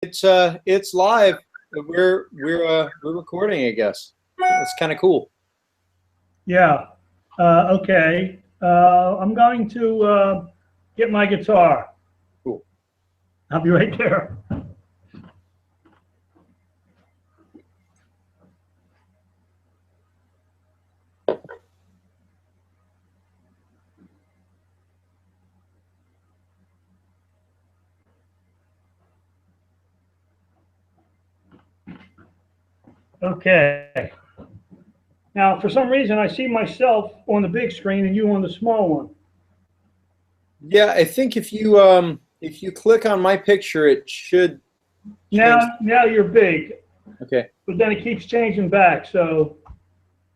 It's live. We're recording, I guess. It's kind of cool. Yeah. Okay. I'm going to get my guitar. Cool. I'll be right there. Okay. Now, for some reason, I see myself on the big screen and you on the small one. Yeah, I think if you click on my picture, it should change. Now you're big. Okay. But then it keeps changing back. So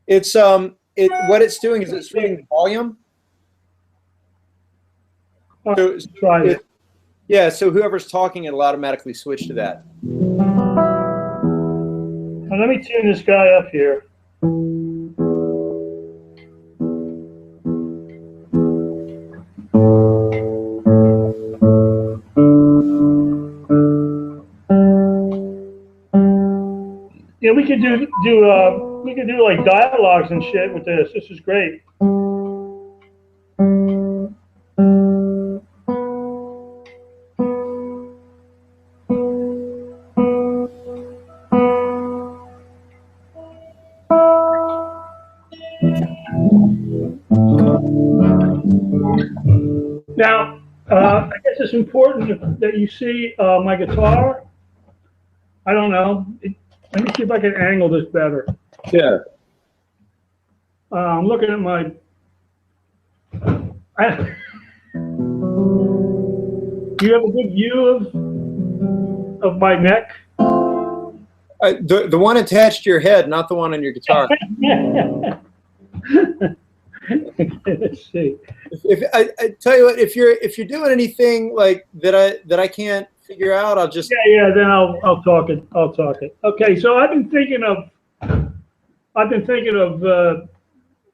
it's what it's doing is it's switching the volume. So try it. Yeah, so whoever's talking, it'll automatically switch to that. Now let me tune this guy up here. Yeah, we could do like dialogues and shit with this. This is great. Now, I guess it's important that you see my guitar. I don't know. Let me see if I can angle this better. Yeah. I'm looking at my. Do you have a good view of my neck? The one attached to your head, not the one on your guitar. Let's see. If I tell you what, if you're doing anything like that I can't figure out, I'll just then I'll talk it. Okay, so I've been thinking of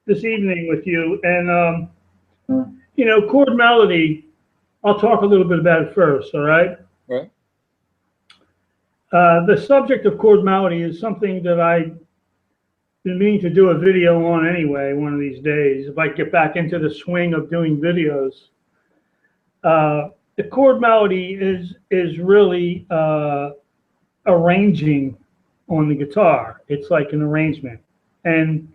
this evening with you, and chord melody. I'll talk a little bit about it first. All right. Right. The subject of chord melody is something that I've been meaning to do a video on anyway, one of these days, if I get back into the swing of doing videos. The chord melody is really arranging on the guitar. It's like an arrangement. And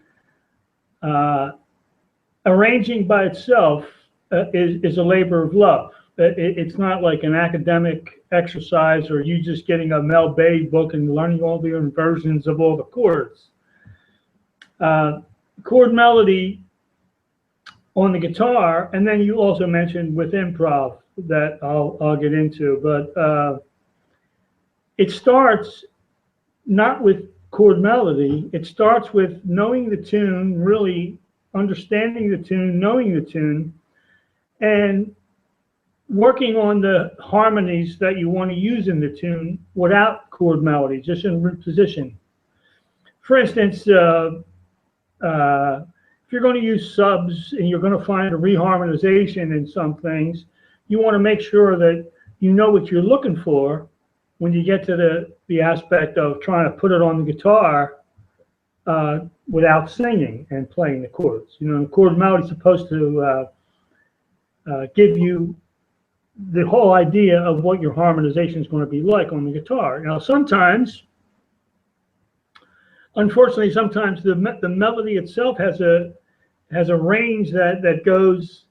arranging by itself is a labor of love. It's not like an academic exercise or you just getting a Mel Bay book and learning all the inversions of all the chords. Chord melody on the guitar, and then you also mentioned with improv that I'll get into, but it starts not with chord melody. It starts with knowing the tune, really understanding the tune, knowing the tune, and working on the harmonies that you want to use in the tune without chord melody, just in position. For instance, if you're going to use subs and you're going to find a reharmonization in some things, you want to make sure that you know what you're looking for when you get to the aspect of trying to put it on the guitar without singing and playing the chords. Chord melody is supposed to give you the whole idea of what your harmonization is going to be like on the guitar. Now, unfortunately, sometimes the melody itself has a range that goes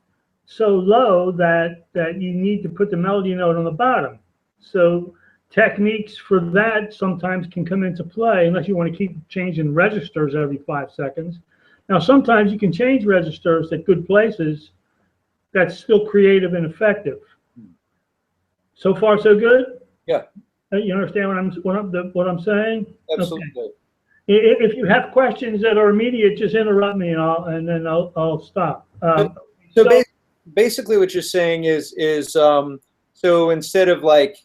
so low that you need to put the melody note on the bottom. So techniques for that sometimes can come into play unless you want to keep changing registers every 5 seconds. Now, sometimes you can change registers at good places. That's still creative and effective. So far, so good? Yeah. You understand what I'm saying? Absolutely. Okay. If you have questions that are immediate, just interrupt me and then I'll stop. So basically what you're saying is so instead of like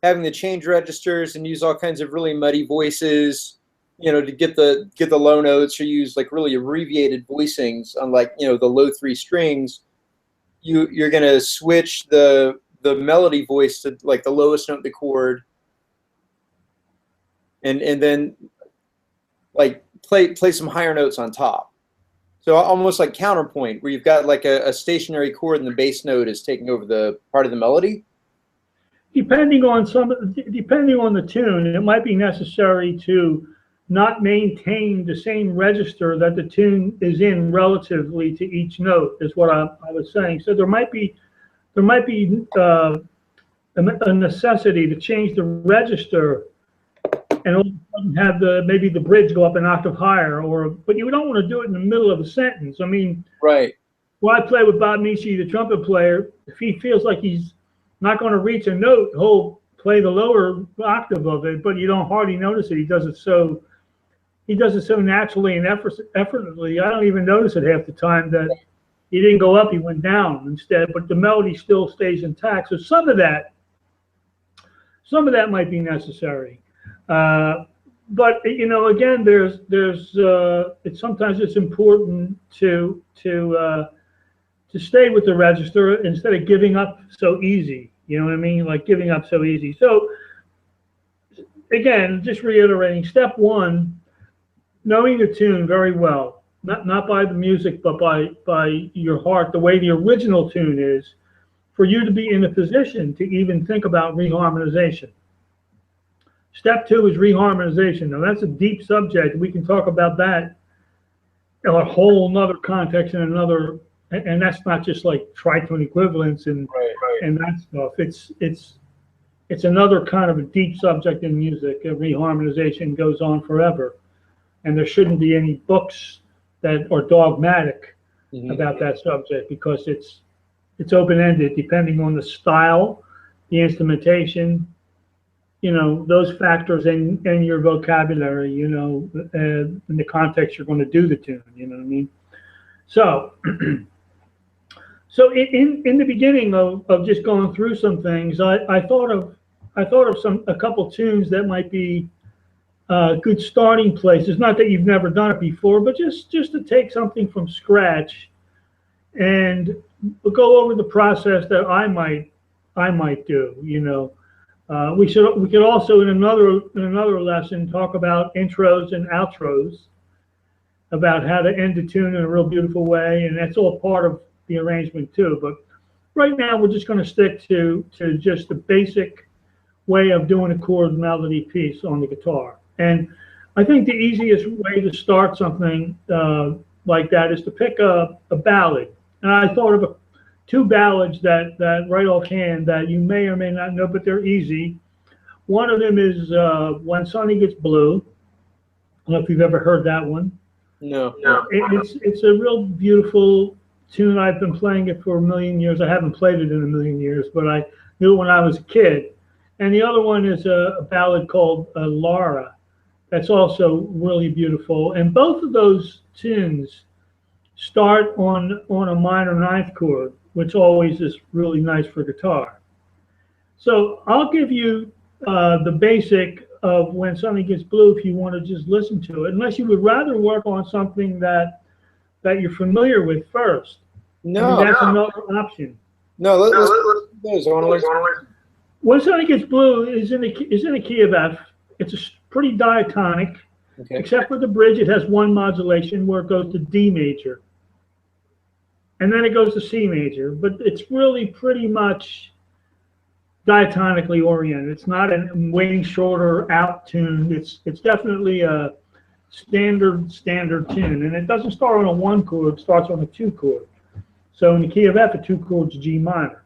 having to change registers and use all kinds of really muddy voices, to get the low notes, or use like really abbreviated voicings on like the low 3 strings, you're going to switch the melody voice to like the lowest note of the chord, and then like play some higher notes on top. So almost like counterpoint, where you've got like a stationary chord and the bass note is taking over the part of the melody. Depending on the tune, it might be necessary to not maintain the same register that the tune is in relatively to each note, is what I was saying. So there might be a necessity to change the register and all of a sudden have maybe the bridge go up an octave higher, but you don't want to do it in the middle of a sentence. I mean, right. When I play with Bob Mishi, the trumpet player, if he feels like he's not going to reach a note, he'll play the lower octave of it, but you don't hardly notice it. He does it so naturally and effortlessly. I don't even notice it half the time that he didn't go up, he went down instead, but the melody still stays intact. So some of that might be necessary. But again, sometimes it's important to stay with the register instead of giving up so easy. You know what I mean? Like giving up so easy. So again, just reiterating, step one, knowing the tune very well, not by the music, but by your heart, the way the original tune is, for you to be in a position to even think about reharmonization. Step two is reharmonization. Now that's a deep subject. We can talk about that in a whole nother context and that's not just like tritone equivalence and that stuff. It's another kind of a deep subject in music. Reharmonization goes on forever, and there shouldn't be any books that are dogmatic about that subject, because it's open-ended depending on the style, the instrumentation, those factors in your vocabulary, in the context you're going to do the tune, you know what I mean? So, in the beginning of just going through some things, I thought of a couple tunes that might be good starting places. Not that you've never done it before, but just to take something from scratch and go over the process that I might do, we could also in another lesson talk about intros and outros, about how to end a tune in a real beautiful way, and that's all part of the arrangement too. But right now we're just going to stick to just the basic way of doing a chord melody piece on the guitar. And I think the easiest way to start something like that is to pick a ballad. And I thought of two ballads that right offhand that you may or may not know, but they're easy. One of them is When Sunny Gets Blue. I don't know if you've ever heard that one. No. It's a real beautiful tune. I've been playing it for a million years. I haven't played it in a million years, but I knew it when I was a kid. And the other one is a ballad called Laura. That's also really beautiful. And both of those tunes start on a minor ninth chord, which always is really nice for guitar. So I'll give you the basic of When Sunny Gets Blue if you want to just listen to it, unless you would rather work on something that you're familiar with first. No. I mean, that's another option. No, let's do those. I want to learn. When Sunny Gets Blue is in a key of F. It's a pretty diatonic, except for the bridge. It has one modulation where it goes to D major, and then it goes to C major. But it's really pretty much diatonically oriented. It's not a waiting shorter out tune. It's definitely a standard tune, and it doesn't start on a one chord. It starts on a two chord. So in the key of F, a two chord's G minor.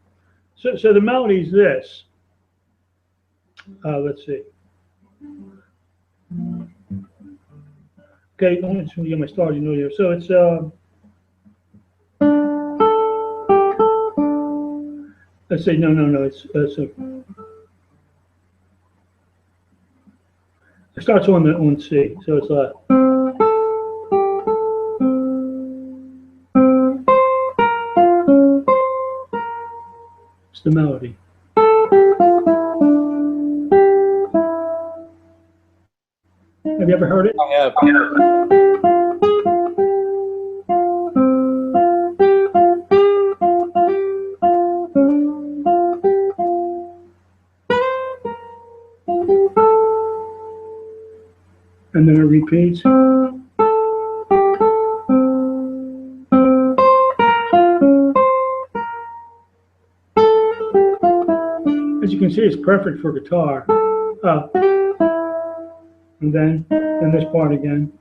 So the melody is this. Let's see. Okay, I'm just going to get my starting note here. So it's let's say no. It starts on C. So it's it's the melody. Have you ever heard it? I have. and then it repeats. As you can see, it's perfect for guitar. And then this part again.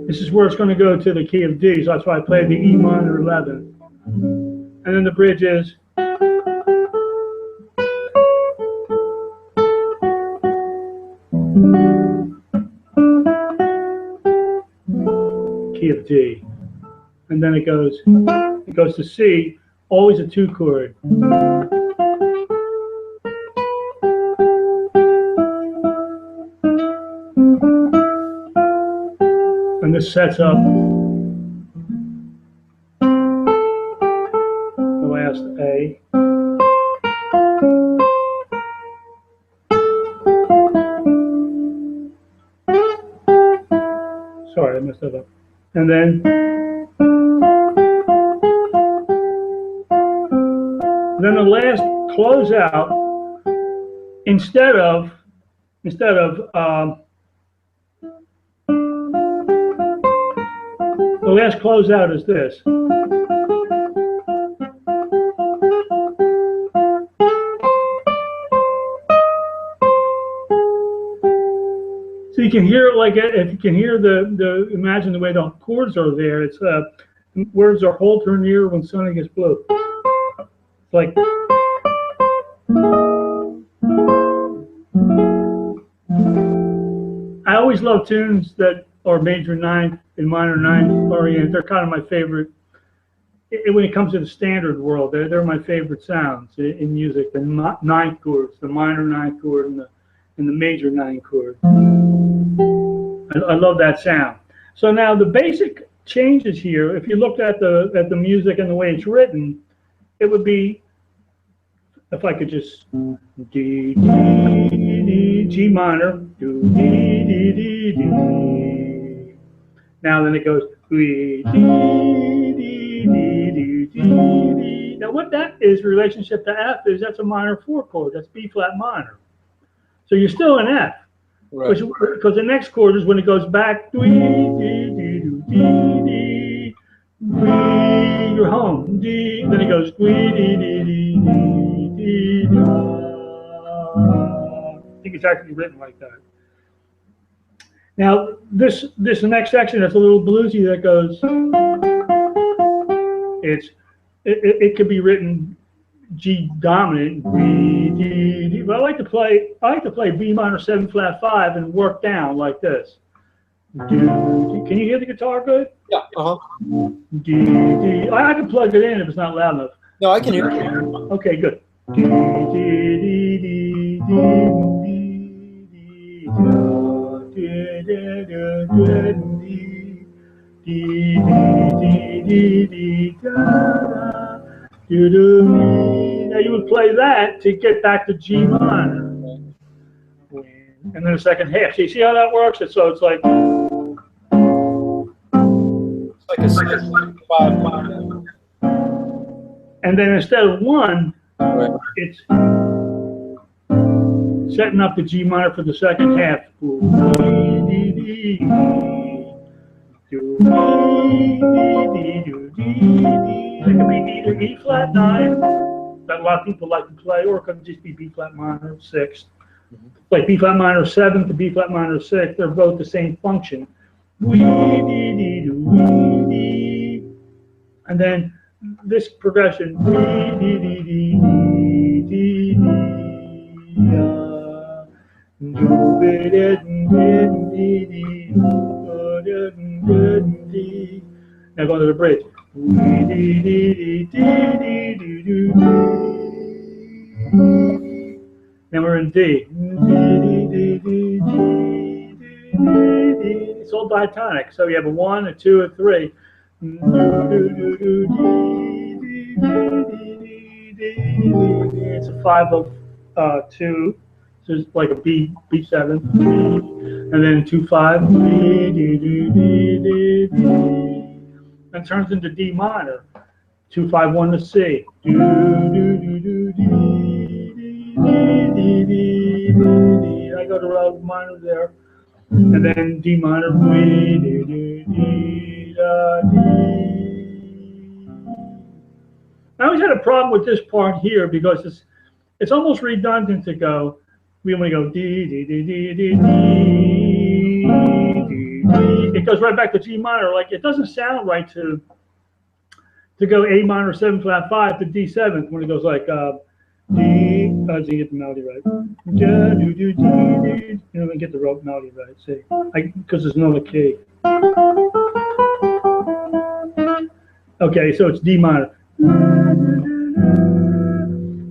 This is where it's going to go to the key of D, so that's why I played the E minor 11. And then the bridge is. Key of D. And then it goes to C, always a 2 chord. And this sets up the last A. Sorry, I messed that up. And then the last closeout, instead of the last closeout is this. So you can hear it, like if you can hear the imagine the way the chords are there. It's words are hold her near when sunny gets blue. It's like. I always love tunes that are major 9 and minor 9 oriented. They're kind of my favorite. When it comes to the standard world, they're my favorite sounds in music. The 9th chords, the minor 9th chord, and the major 9 chord. I love that sound. So now the basic changes here, if you looked at the music and the way it's written, it would be, if I could just D, D, D, G minor, do, D, D, D, D. Now then it goes D, D, D, D, D, D. Now what that is relationship to F is that's a minor 4 chord. That's B flat minor. So you're still in F. Right. Because the next chord is when it goes back. D, D, D, D, D, D, you're home. D, then it goes D, D, D, D, D, D. I think it's actually written like that. Now this next section that's a little bluesy that goes. It could be written G dominant, B, D, D. But I like to play B minor 7 flat 5 and work down like this. Can you hear the guitar good? Yeah. D, D. I can plug it in if it's not loud enough. No, I can hear it. Okay, good. D, D, D, D, D, D, now you would play that to get back to G minor, and then the second half. So you see how that works? So it's like a 6-5 minor. And then instead of 1, right, it's setting up the G minor for the second half. It can be either E flat 9 that a lot of people like to play, or it could just be B flat minor 6. Like B flat minor 7 to B flat minor 6, they're both the same function. And then this progression. Now go to the bridge. Then we're in D. It's all diatonic. So you have a 1, a 2, a 3. It's a 5 of 2. So it's like a B7. And then 2-5. and turns into D minor. 2-5-1 to C. Do, do, do, do, dee, dee, dee, dee, dee, dee. I go to Rel minor there, and then D minor. Dee, dee, dee, dee, da, dee. I always had a problem with this part here because it's almost redundant to go. We want to go D, D, D, D, D, D, D, D. It goes right back to G minor. Like it doesn't sound right to go A minor 7 flat 5 to D7 when it goes like D. So you get the melody right. Do, do, do, do, do. Get the melody right. See, because there's no key. Okay, so it's D minor.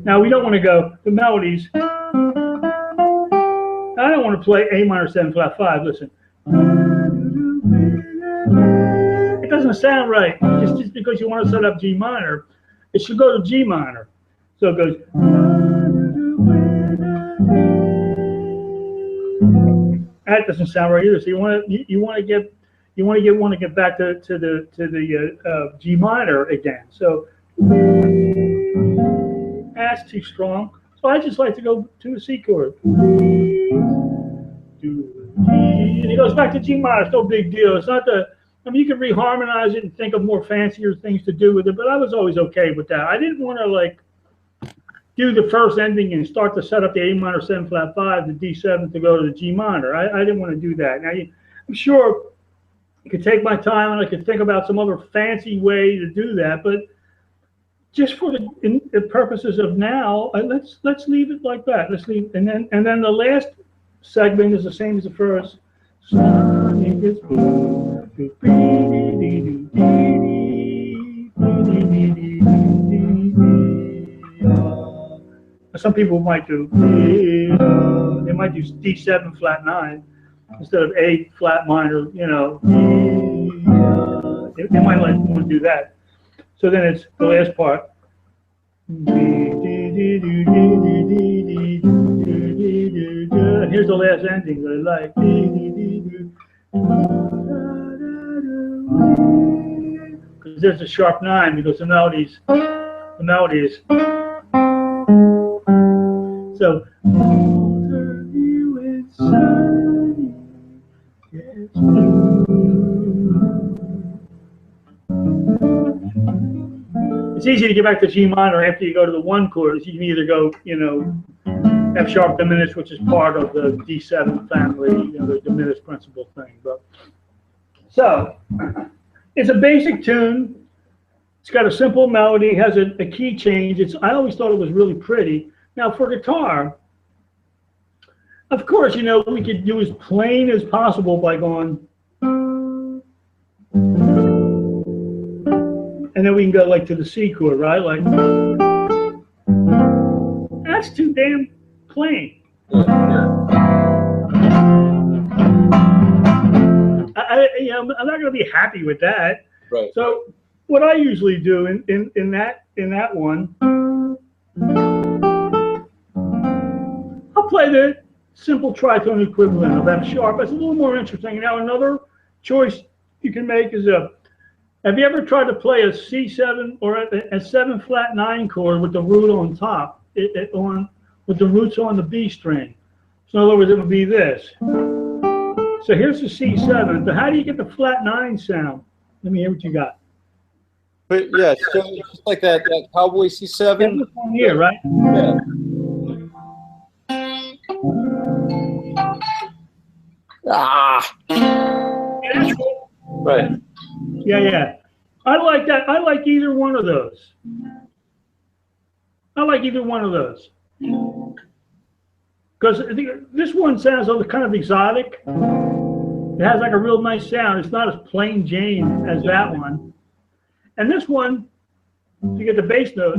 Now we don't want to go the melodies. I don't want to play A minor 7 flat 5. Listen. It doesn't sound right. Just because you want to set up G minor, it should go to G minor. So it goes. That doesn't sound right either. So you want to get back to the G minor again. So that's too strong. So I just like to go to a C chord. And it goes back to G minor. It's no big deal. It's not the. I mean, you can reharmonize it and think of more fancier things to do with it, but I was always okay with that. I didn't want to like do the first ending and start to set up the A minor 7 flat 5, the D7 to go to the G minor. I didn't want to do that. Now, I'm sure I could take my time and I could think about some other fancy way to do that, but just for the purposes of now, let's leave it like that. Let's leave, and then the last segment is the same as the first. Some people might do. They might do D7 flat 9 instead of A flat minor. You know, they might like want to do that. So then it's the last part. And here's the last ending that I like. Because there's a sharp 9 because the melodies. So. It's easy to get back to G minor after you go to the 1 chord. You can either go, F sharp diminished, which is part of the D7 family, the diminished principle thing. But so it's a basic tune. It's got a simple melody, has a key change. I always thought it was really pretty. Now for guitar, of course, we could do as plain as possible by going. And then we can go like to the C chord, right? Like that's too damn plain. I'm not going to be happy with that. Right. So what I usually do in that one, I'll play the simple tritone equivalent of F sharp. It's a little more interesting. Now another choice you can make is have you ever tried to play a C7 or a 7 flat 9 chord with the root on top, with the roots on the B string? So in other words, it would be this. So here's the C7. But how do you get the flat 9 sound? Let me hear what you got. But yeah, so it's just like that cowboy C7. Yeah, this one here, right? Yeah. Ah. Yeah, that's cool. Right. Yeah. I like that. I like either one of those. Because this one sounds kind of exotic. It has like a real nice sound. It's not as plain Jane as that one. And this one, to get the bass note.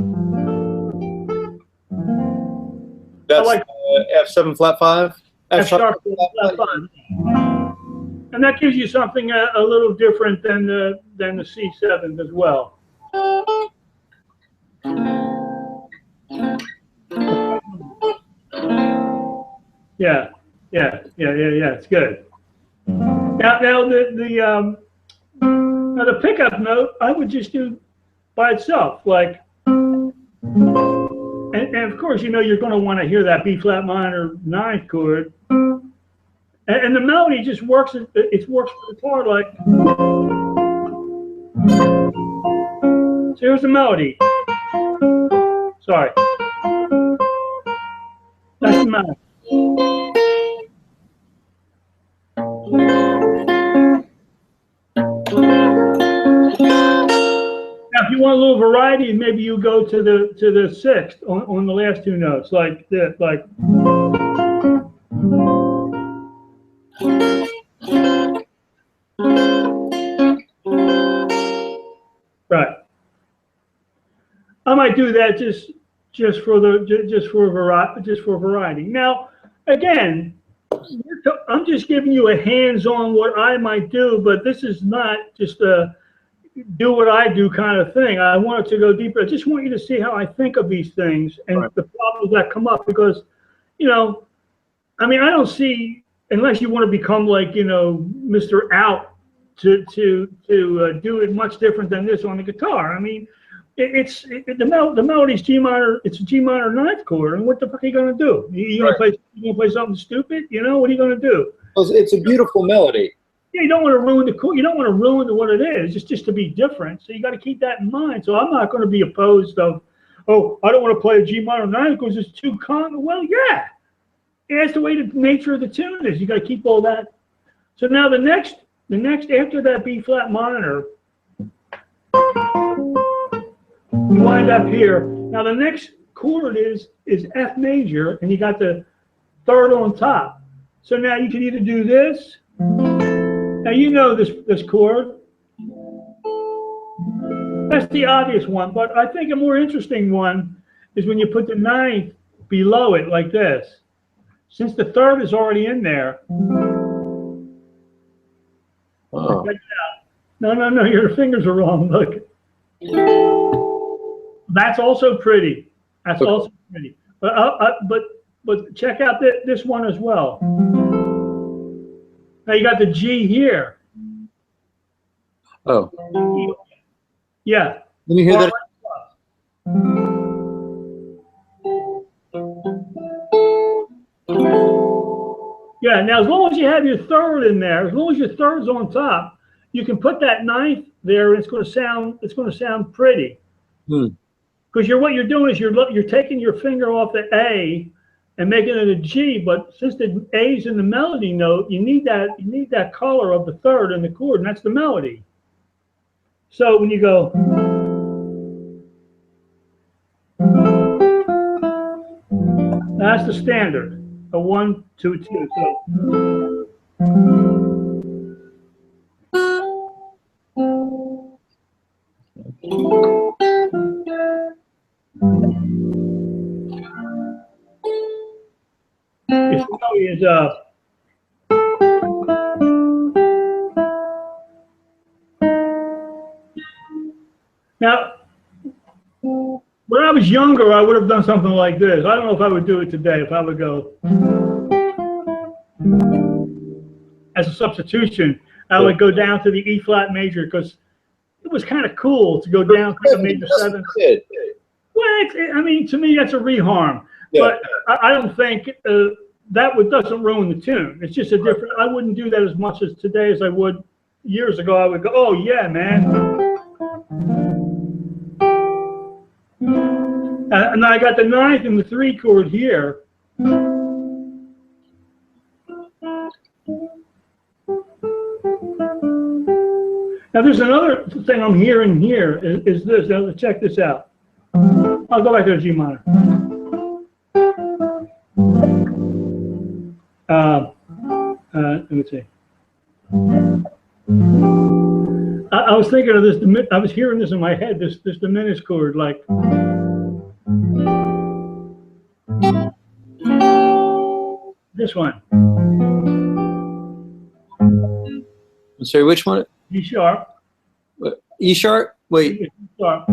That's like F7 flat 5? F sharp flat 5. And that gives you something a little different than the C7 as well. Yeah. It's good. Now Now the pickup note, I would just do by itself, like, and of course, you know, you're going to want to hear that B flat minor ninth chord, and the melody just works. It works for the chord like. So here's the melody. Sorry, that's the melody. Now, if you want a little variety, maybe you go to the sixth on the last two notes, like this, like. Right. I might do that just for variety. Now, again, I'm just giving you a hands-on what I might do, but this is not just a do what I do kind of thing. I want it to go deeper. I just want you to see how I think of these things and the problems that come up, because, you know, I mean, I don't see, unless you want to become like, you know, Mr. Out to do it much different than this on the guitar. I mean, the melody's G minor. It's a G minor ninth chord, and what the fuck are you gonna do? You gonna play something stupid? You know, what are you gonna do? Well, it's a beautiful melody. Yeah, you don't want to ruin the chord. You don't want to ruin what it is. It's just to be different. So you got to keep that in mind. So I'm not going to be opposed of, oh, I don't want to play a G minor ninth because it's too common. Well, yeah, that's the way the nature of the tune is. You got to keep all that. So now the next after that B flat minor, you wind up here. Now the next chord is F major, and you got the third on top. So now you can either do this. Now you know this chord. That's the obvious one, but I think a more interesting one is when you put the ninth below it like this. Since the third is already in there. Oh. Check it out. No, your fingers are wrong. Look. That's also pretty. That's also pretty. But check out this one as well. Now you got the G here. Oh. Yeah. Let me hear that. Yeah. Now, as long as you have your third in there, as long as your third's on top, you can put that ninth there, and it's going to sound pretty. Because what you're doing is you're taking your finger off the A and making it a G, but since the A's in the melody note, you need that color of the third in the chord, and that's the melody. So when you go, that's the standard, a 1, 2, 2. So this melody is now. When I was younger, I would have done something like this. I don't know if I would do it today. If I would go as a substitution, I would go down to the E flat major because it was kind of cool to go down to the major seventh. Well, I mean, to me, that's a reharm. Yeah. But I don't think that doesn't ruin the tune. It's just a different. I wouldn't do that as much as today as I would years ago. I would go, oh yeah, man. And I got the ninth and the 3 chord here. Now there's another thing I'm hearing here is this. Now check this out. I'll go back to the G minor. Let me see. I was thinking of this. I was hearing this in my head. This diminished chord, like. This one. I'm sorry, which one? G sharp. E sharp? Wait. G sharp.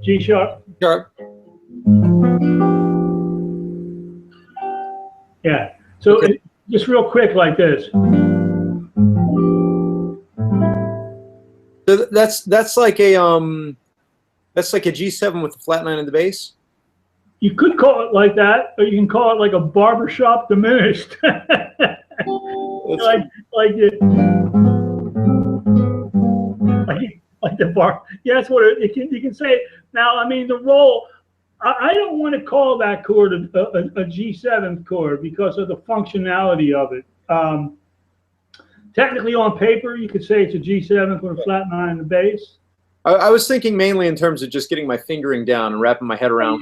G sharp. Sharp. Yeah. So just real quick like this. So that's like a G7 with the flat 9 in the bass. You could call it like that, or you can call it like a barbershop diminished. like like it, like the bar. Yeah, that's what it can. You can say it. Now. I mean, the roll. I don't want to call that chord a G7 chord because of the functionality of it. Technically, on paper, you could say it's a G7 with a flat 9 in the bass. I was thinking mainly in terms of just getting my fingering down and wrapping my head around.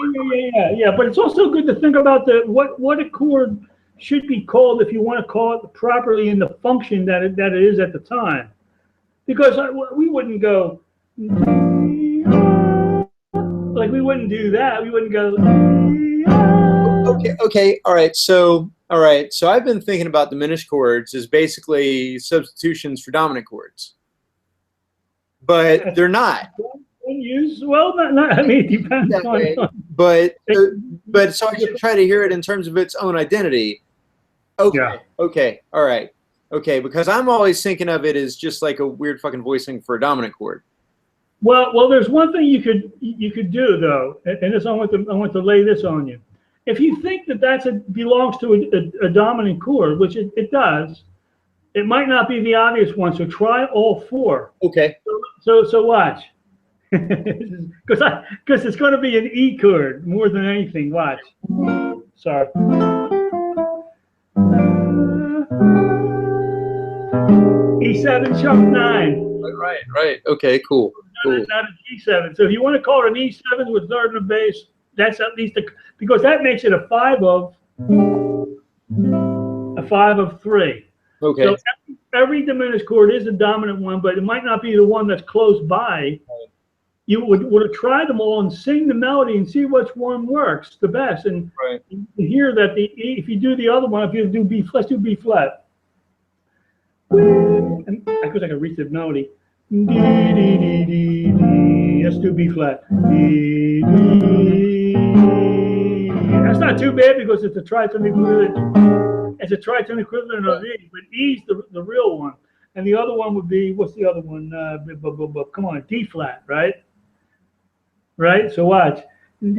Yeah. But it's also good to think about what a chord should be called if you want to call it properly in the function that it is at the time. Because we wouldn't go like we wouldn't do that. We wouldn't go. Okay. All right. So I've been thinking about diminished chords as basically substitutions for dominant chords, but they're not. Well, not I mean, it depends on. But so I should try to hear it in terms of its own identity. Okay. Yeah. Okay. All right. Okay. Because I'm always thinking of it as just like a weird fucking voicing for a dominant chord. Well, there's one thing you could do though, and this I want to lay this on you. If you think that belongs to a dominant chord, which it does, it might not be the obvious one. So try all four. Okay. So watch, because it's going to be an E chord more than anything. Watch. Sorry. E7 chunk 9. Right. Okay, cool. Not a G7. So if you want to call it an E7 with third and a bass, that's at least because that makes it a 5 of 3. Okay. So every diminished chord is a dominant one, but it might not be the one that's close by. You would try them all and sing the melody and see which one works the best, and you hear that if you do the other one, if you do B, let's do B flat. And because I can reach the melody. Let's do B flat. That's not too bad because it's a tritone equivalent. It's a tritone equivalent of E, but E's the real one, and the other one would be, what's the other one? Come on, D flat, right? Right. So watch. If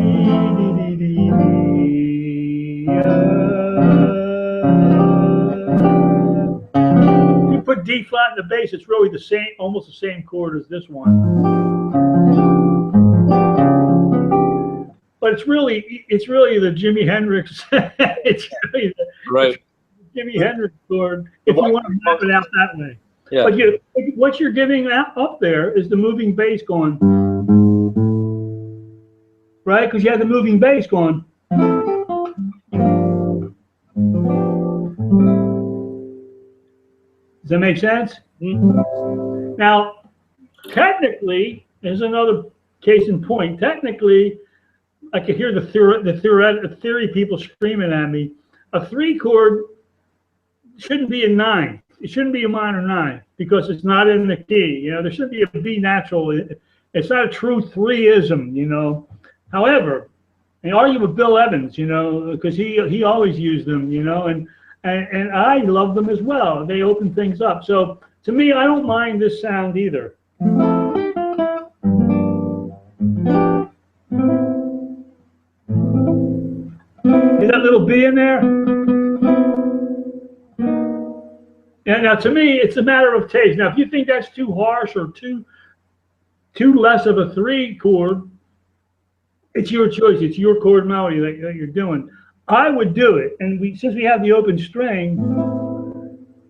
you put D flat in the bass, it's really the same, almost the same chord as this one. But it's really the Jimi Hendrix. It's really the Jimi Hendrix chord if you want to map it out that way. Yeah. But what you're giving up there is the moving bass going, right? Because you have the moving bass going. Does that make sense? Mm-hmm. Now, technically, there's another case in point. Technically, I could hear the theory people screaming at me. A 3 chord shouldn't be a 9. It shouldn't be a minor 9 because it's not in the key. You know, there shouldn't be a B natural. It's not a true 3-ism. You know. However, I argue with Bill Evans. You know, because he always used them. You know, and I love them as well. They open things up. So to me, I don't mind this sound either. Is that little B in there? Yeah, now to me, it's a matter of taste. Now, if you think that's too harsh or too less of a 3 chord, it's your choice. It's your chord melody that you're doing. I would do it, and since we have the open string,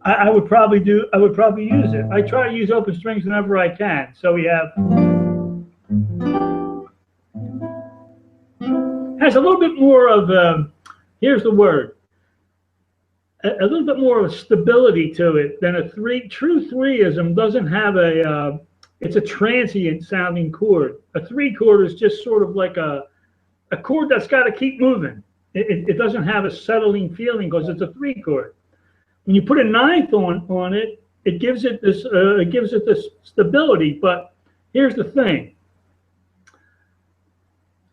I would probably use it. I try to use open strings whenever I can. So we have has a little bit more of here's the word, a little bit more of a stability to it than a 3. True 3-ism doesn't have it's a transient sounding chord. A 3 chord is just sort of like a chord that's got to keep moving. It doesn't have a settling feeling because it's a 3 chord. When you put a 9th on it, it gives it this stability. But here's the thing: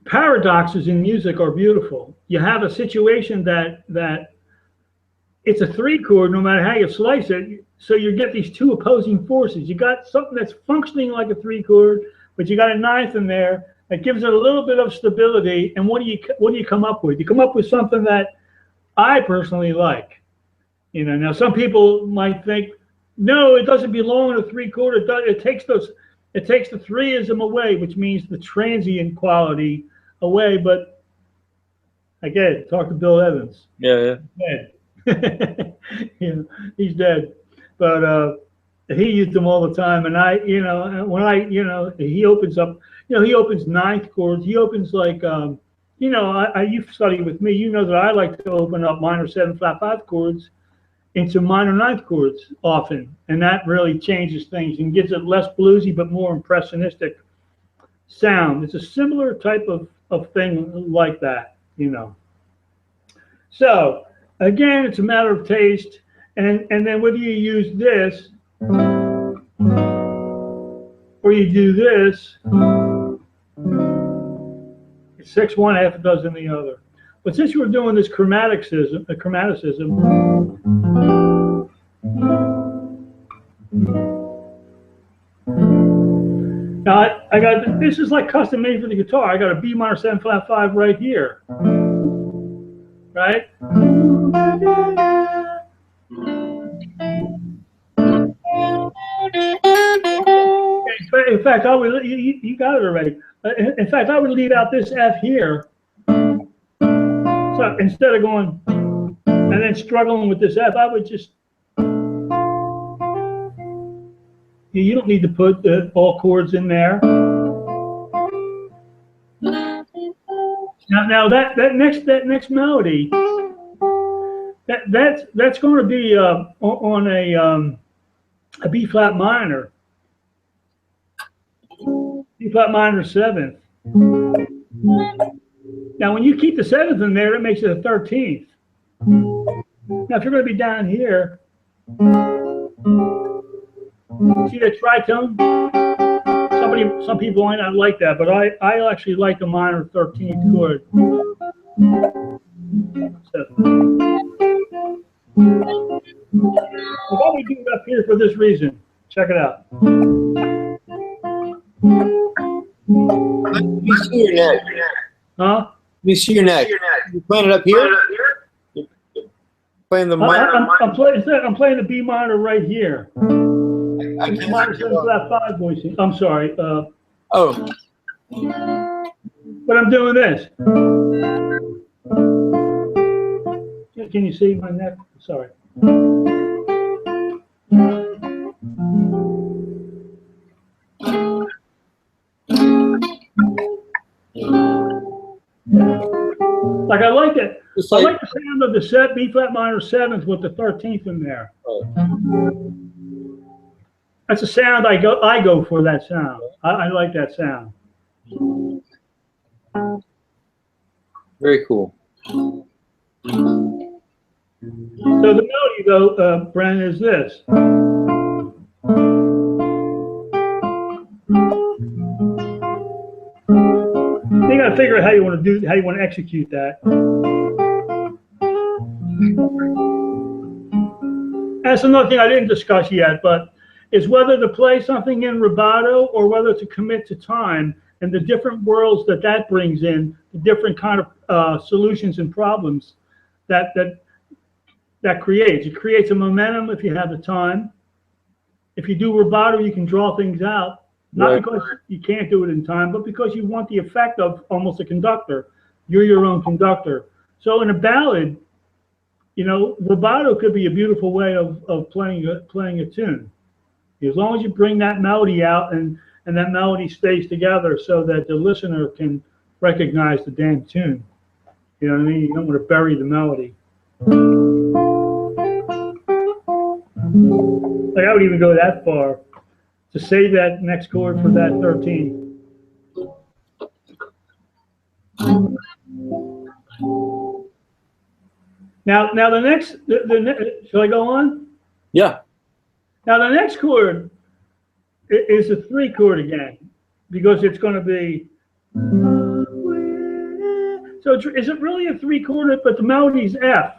paradoxes in music are beautiful. You have a situation that it's a 3 chord no matter how you slice it. So you get these two opposing forces. You got something that's functioning like a 3 chord, but you got a ninth in there that gives it a little bit of stability. And what do you come up with? You come up with something that I personally like. You know, now some people might think, no, it doesn't belong in a 3 chord. It takes the 3ism away, which means the transient quality away. But again, talk to Bill Evans. Yeah. You know, he's dead, but he used them all the time. And he opens up, he opens ninth chords. He opens like, you've studied with me. You know that I like to open up minor 7 flat 5 chords into minor ninth chords often, and that really changes things and gives it less bluesy but more impressionistic sound. It's a similar type of thing like that, So again, it's a matter of taste, and then whether you use this or you do this, it's 6 one, half a dozen the other. But since we're doing this chromaticism, now I got, this is like custom made for the guitar. I got a B minor 7 flat 5 right here, right? In fact, I would, you got it already. In fact, I would leave out this F here. So instead of going and then struggling with this F, I would just, you don't need to put all chords in there. Now that next melody, that's going to be on a B flat minor. B flat minor 7th. Now, when you keep the 7th in there, it makes it a 13th. Now, if you're going to be down here, see that tritone? Some people might not like that, but I actually like the minor 13th chord. So, why we do it up here for this reason? Check it out. Let me see your neck. Huh? Let me see your neck. You playing it up here? You're playing the minor. I'm playing the B minor right here. I can't minor 7 flat 5 voicing. I'm sorry. Oh. But I'm doing this. Can you see my neck? Sorry. Like I like it. I like the sound of the set B flat minor 7th with the 13th in there. Oh. That's a sound I go for that sound. I like that sound. Very cool. So the melody though, Bren, is this. You got to figure out how you want to execute that. That's another thing I didn't discuss yet, but is whether to play something in rubato or whether to commit to time and the different worlds that brings in, the different kind of solutions and problems that creates. It creates a momentum if you have the time. If you do rubato, you can draw things out. Not because you can't do it in time, but because you want the effect of almost a conductor. You're your own conductor. So in a ballad, rubato could be a beautiful way of playing a tune. As long as you bring that melody out and that melody stays together so that the listener can recognize the damn tune. You know what I mean? You don't want to bury the melody. Like I would even go that far to save that next chord for that 13. Now the next, shall I go on? Yeah. Now the next chord is a 3 chord again, because it's going to be. So is it really a 3 chord? But the melody's F.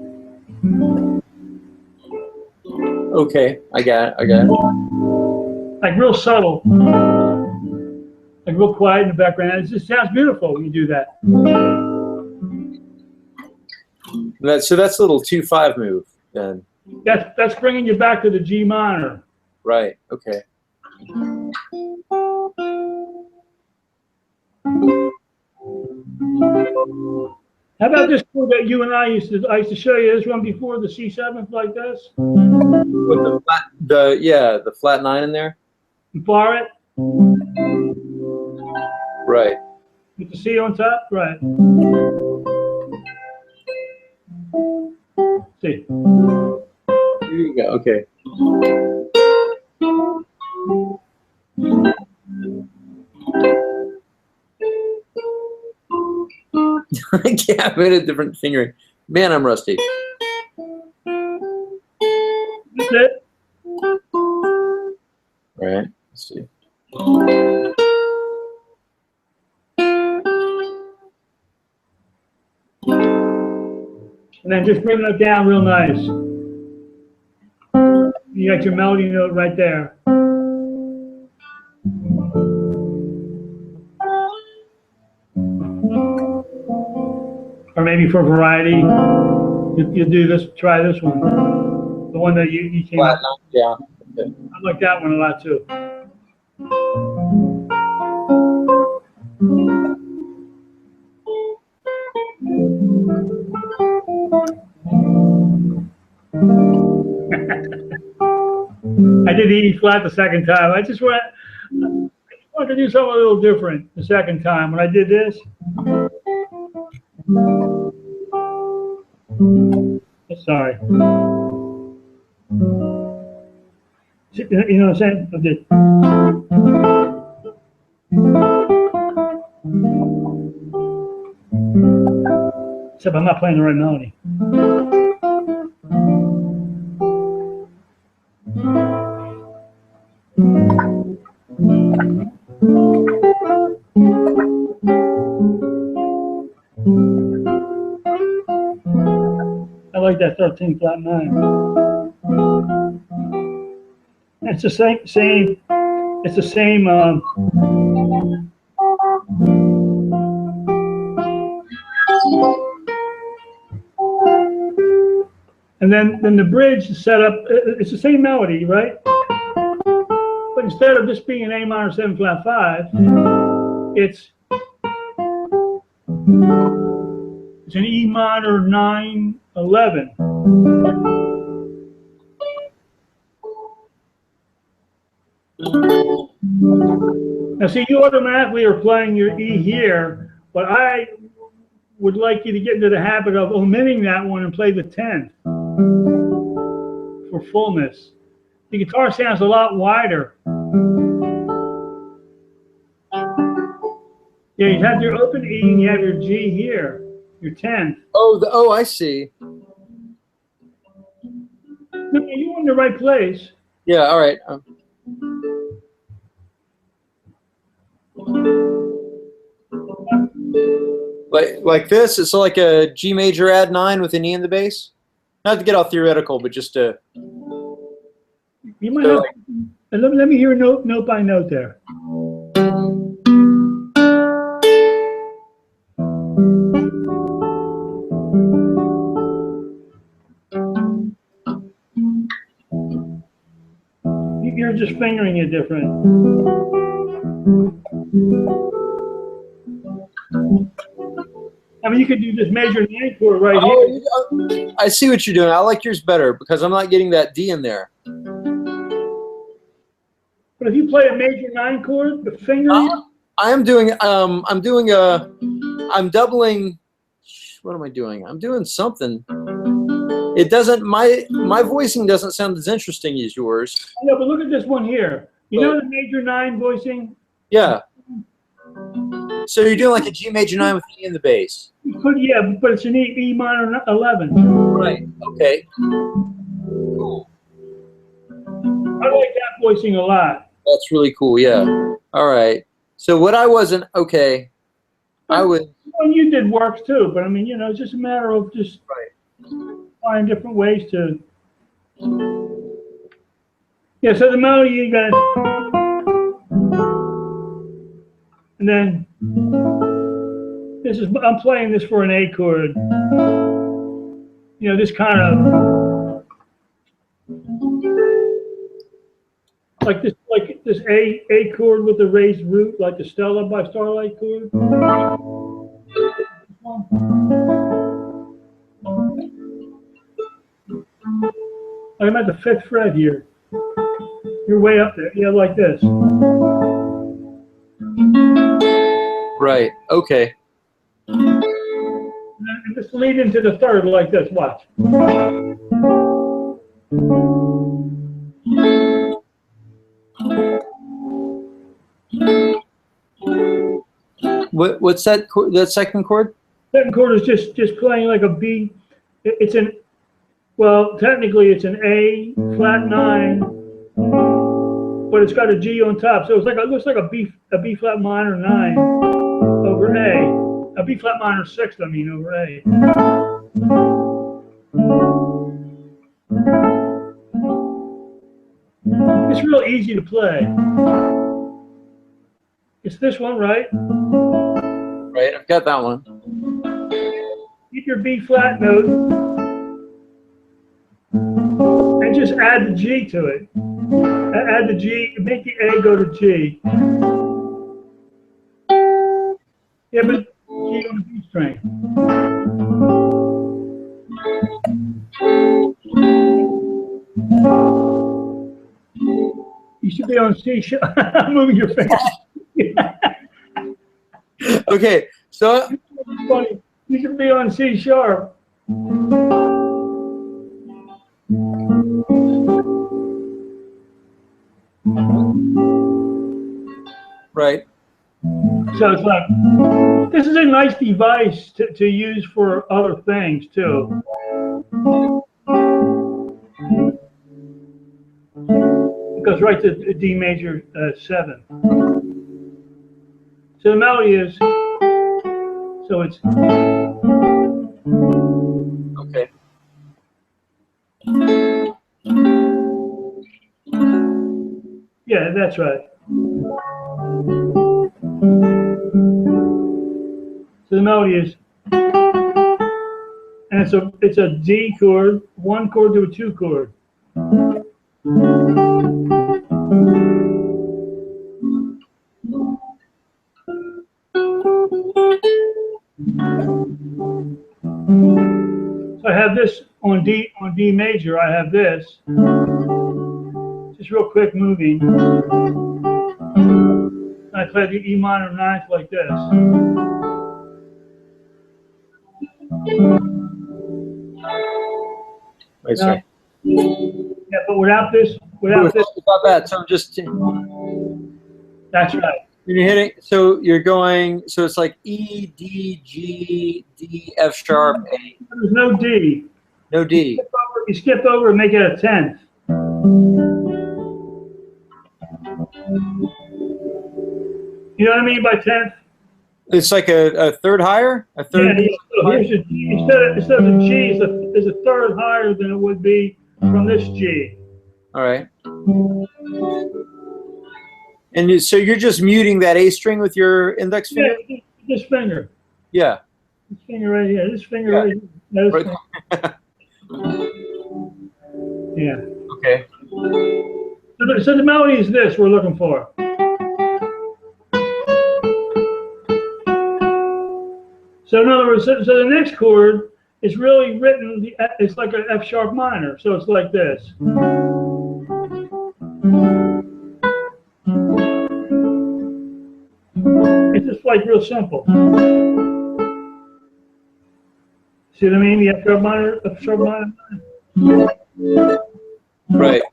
Okay, I got it. I got it. Like real subtle, like real quiet in the background. It just sounds beautiful when you do that. So that's a little 2/5 move then. That's bringing you back to the G minor. Right. Okay. How about this chord that you and I used to show you this one before, the C7 like this? With the flat 9 in there. Bar it. Right. With the C on top, right? See. Here you go. Okay. Yeah, I made a different fingering. Man, I'm rusty. That's it. All right. Let's see. And then just bring it down real nice. You got your melody note right there. Or maybe for variety, you do this. Try this one, the one that you came Flat up. 9. Yeah. Okay. I like that one a lot too. I did the E flat the second time. I just wanted to do something a little different the second time. When I did this, sorry. You know what I'm saying? I did. Except I'm not playing the right melody. I like that 13 flat 9. It's the same. It's the same. And then the bridge is set up. It's the same melody, right? But instead of this being an A minor 7 flat 5, it's an E minor 9 11. Now, see, you automatically are playing your E here, but I would like you to get into the habit of omitting that one and play the 10th for fullness. The guitar sounds a lot wider. Yeah, you have your open E and you have your G here, your 10th. Oh, I see. No, you're in the right place. Yeah. All right. Like this, it's like a G major add 9 with an E in the bass. Not to get all theoretical, but just to. You might have. Let me hear note by note there. You're just fingering it different. I mean, you could do this major 9 chord right here. I see what you're doing. I like yours better because I'm not getting that D in there. But if you play a major 9 chord, the fingering. I'm doubling. What am I doing? I'm doing something. It doesn't. My voicing doesn't sound as interesting as yours. I know, but look at this one here. You know the major 9 voicing? Yeah. So you're doing like a G major 9 with E in the bass. Yeah, but it's an E minor 11. Right. Okay. Cool. I like that voicing a lot. That's really cool. Yeah. All right. So what I wasn't okay. I would. Well, you did works too, but I mean, it's just a matter of just finding different ways to. Yeah, so the melody you got, and then this is, I'm playing this for an A chord. You know, this kind of like this A chord with the raised root, like the Stella by Starlight chord. I'm at the 5th fret here. You're way up there. Yeah, like this. Right. Okay. And just lead into the 3rd like this. Watch. What's that? That second chord? 2nd chord is just playing like a B. It's an, well, technically it's an A flat 9, but it's got a G on top. So it's like, it looks like a B flat minor 9 over A B flat minor 6. I mean, over A. It's real easy to play. It's this one, right? Right. I've got that one. Keep your B flat note and just add the G to it. Add the G, make the A go to G. Yeah, but G on the B string. You should be on C sharp. I'm moving your finger. Okay, so Funny. You should be on C sharp. right. So it's like, this is a nice device to use for other things too. It goes right to D major 7. So the melody is, so it's, Okay. yeah, that's right. So the melody is, and it's a D chord, 1 chord to a 2 chord. So I have this on D major. I have this, just real quick moving. I play the E minor 9th like this. Wait, sorry. Yeah, but without this, Without that, so I'm just. That's right. When you're hitting, so you're going, so it's like E, D, G, D, F sharp, A. There's no D. No D. You skip over and make it a 10th. You know what I mean by 10th? It's like a third higher? A third? Yeah, so here's a G. Instead of a G, is a 3rd higher than it would be from this G. All right. And so you're just muting that A string with your index finger? Yeah, this finger. Yeah. This finger right here. This finger right here. This Right. yeah. Okay. So the melody is this we're looking for. So in other words, so the next chord is really written, it's like an F sharp minor. So it's like this. It's just like real simple. See what I mean? The F sharp minor, F sharp minor. Right.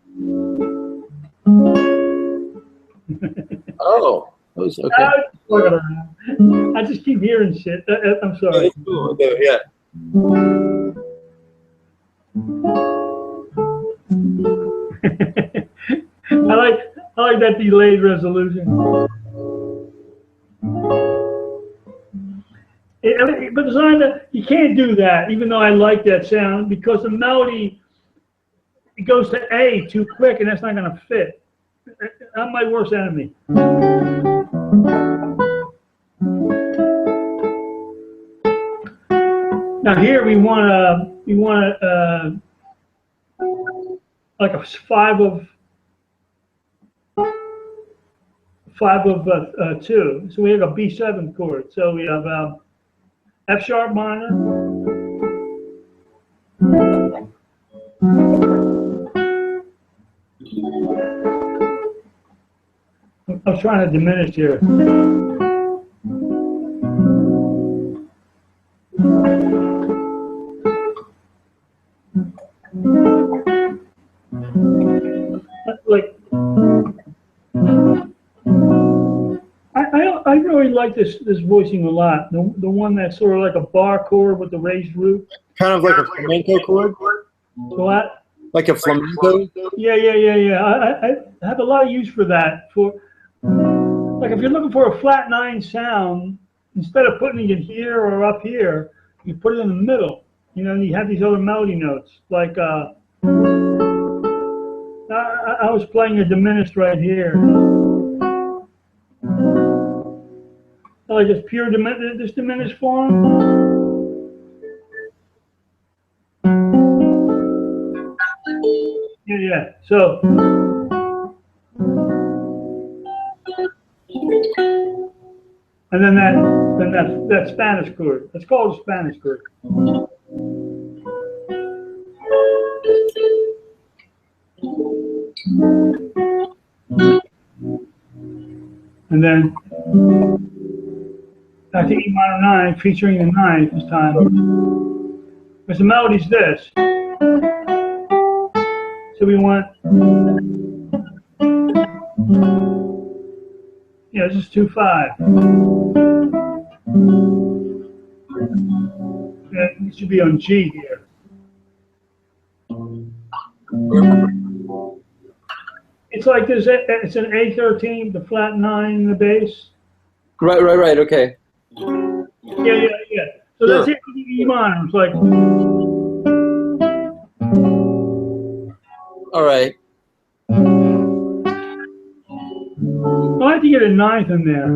Oh, those okay. I just keep hearing shit. I'm sorry. That's cool. Yeah. I like that delayed resolution. But you can't do that, even though I like that sound, because the melody it goes to A too quick, and that's not going to fit. I'm my worst enemy. Now here we want like a five of two. So we have a B7 chord. So we have F sharp minor, I was trying to diminish here. Like, I really like this voicing a lot. The one that's sort of like a bar chord with the raised root. Kind of like a flamenco chord. What? Like a flamenco. Yeah. I have a lot of use for that. For like if you're looking for a flat 9 sound, instead of putting it here or up here, you put it in the middle. You know, and you have these other melody notes. Like I was playing a diminished right here. Like this pure this diminished form. Yeah. So. And then that Spanish chord. It's called a Spanish chord. And then back to E minor 9, featuring the 9 this time. Because the melody's this. So we want, yeah, this is 2/5. It should be on G here. It's like this. It's an A13, the flat 9 in the bass. Right. Okay. Yeah. So Sure. that's it for the E minor. It's like. All right. I have to get a 9th in there.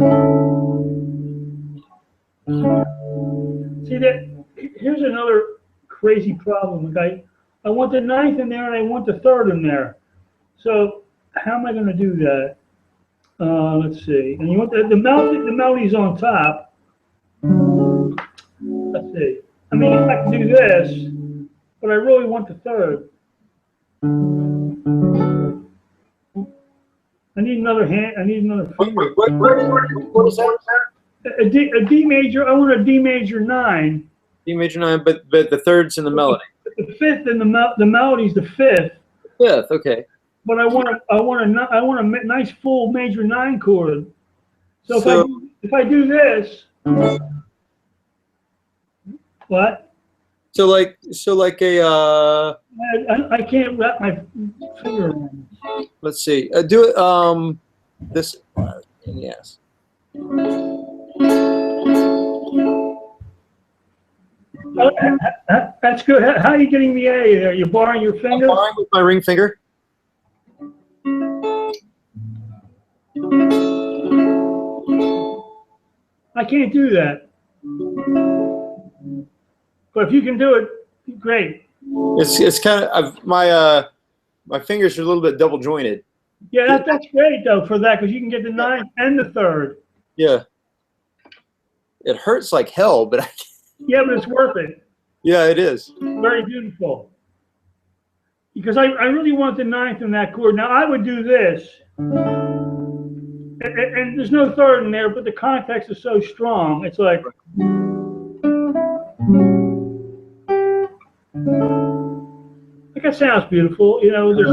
See that? Here's another crazy problem. Like I want the 9th in there and I want the 3rd in there. So how am I going to do that? Let's see. And you want the melody's on top. Let's see. I mean, I can do this, but I really want the 3rd. I need another hand. I need another finger. What is that? A D major. I want a D major 9. D major 9, but the 3rd's in the melody. The 5th in the melody's the 5th. 5th, okay. But I want a nice full major 9 chord. So if I do this, what? So like a I can't wrap my finger around it. let's see. Do it this yes. That's good. How are you getting the A there? You're barring your finger? I'm barring with my ring finger. I can't do that. But if you can do it, great. It's kind of my fingers are a little bit double jointed. Yeah, that's great though for that because you can get the 9th and the 3rd. Yeah. It hurts like hell, but yeah, but it's worth it. Yeah, it is. Very beautiful. Because I really want the 9th in that chord. Now I would do this. And there's no 3rd in there, but the context is so strong. It's like that sounds beautiful. You know, there's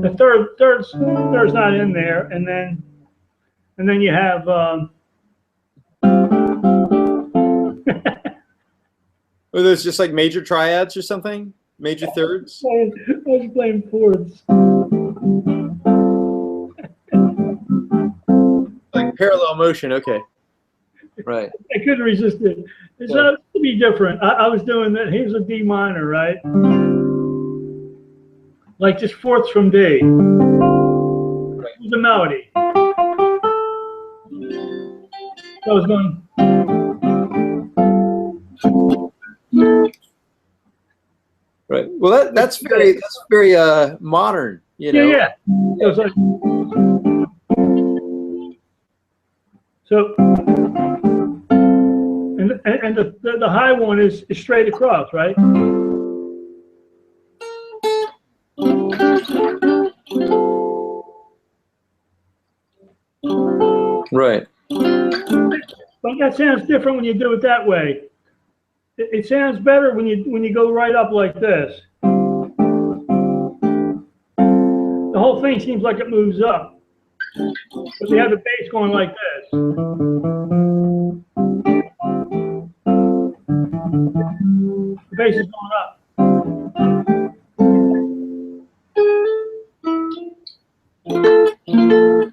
the third's not in there, and then you have Or there's just like major triads or something? Major thirds? I was playing chords. Like parallel motion, okay. Right. I couldn't resist it. It's supposed to be different. I was doing that. Here's a D minor, right? like just fourths from D. Right. The melody. So it's going. Right. Well, that's very modern. You know. Yeah. So it's like. So. And the high one is straight across, right? Right. But that sounds different when you do it that way. It sounds better when you go right up like this. The whole thing seems like it moves up. But you have the bass going like this. The bass is going up.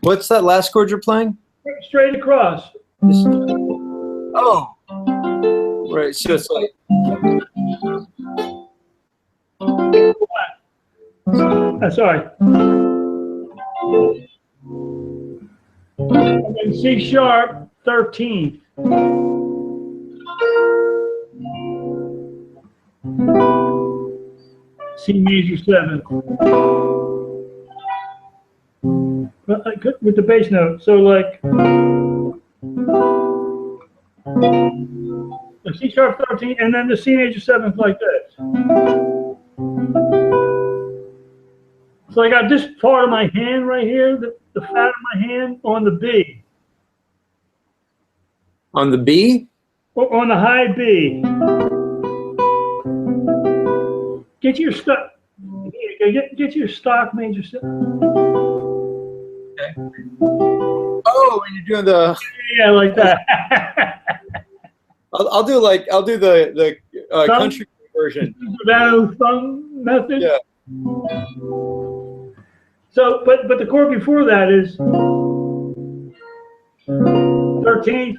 What's that last chord you're playing? Straight across. Oh. Right. So it's like. Sorry. And then C sharp 13th. C major 7th. With the bass note. So like the C sharp 13th and then the C major 7th like this. So I got this part of my hand right here, the fat of my hand on the B. On the B? Or on the high B. Get your stock. Get your stock major 7. Okay. Oh, and you're doing the. Yeah, like that. I'll do the country version. Giordano thumb method. Yeah. So, but the chord before that is 13th.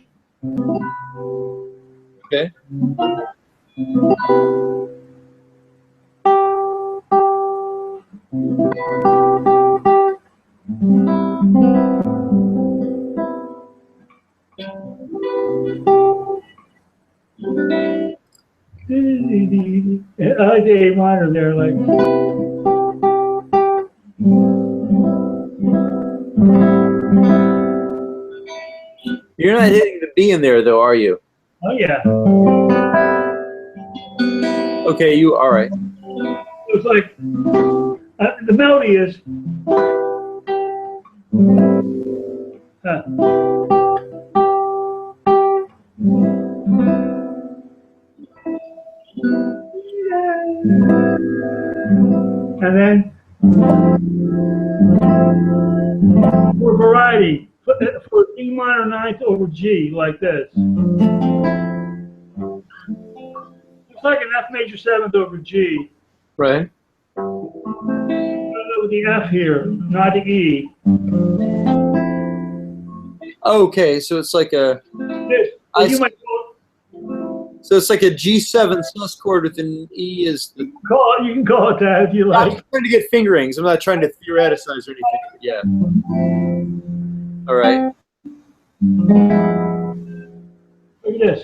Okay. I like the A minor there, like. You're not hitting the B in there, though, are you? Oh yeah. Okay, you all right? It's like the melody is. And then for variety, for E minor 9th over G, like this. It's like an F major 7th over G. Right. With the F here, not the E. Okay, so it's like a. So it's like a G7 sus chord with an E as the. You can call it that if you like. I'm trying to get fingerings. I'm not trying to theoreticize or anything. Yeah. All right. Look at this.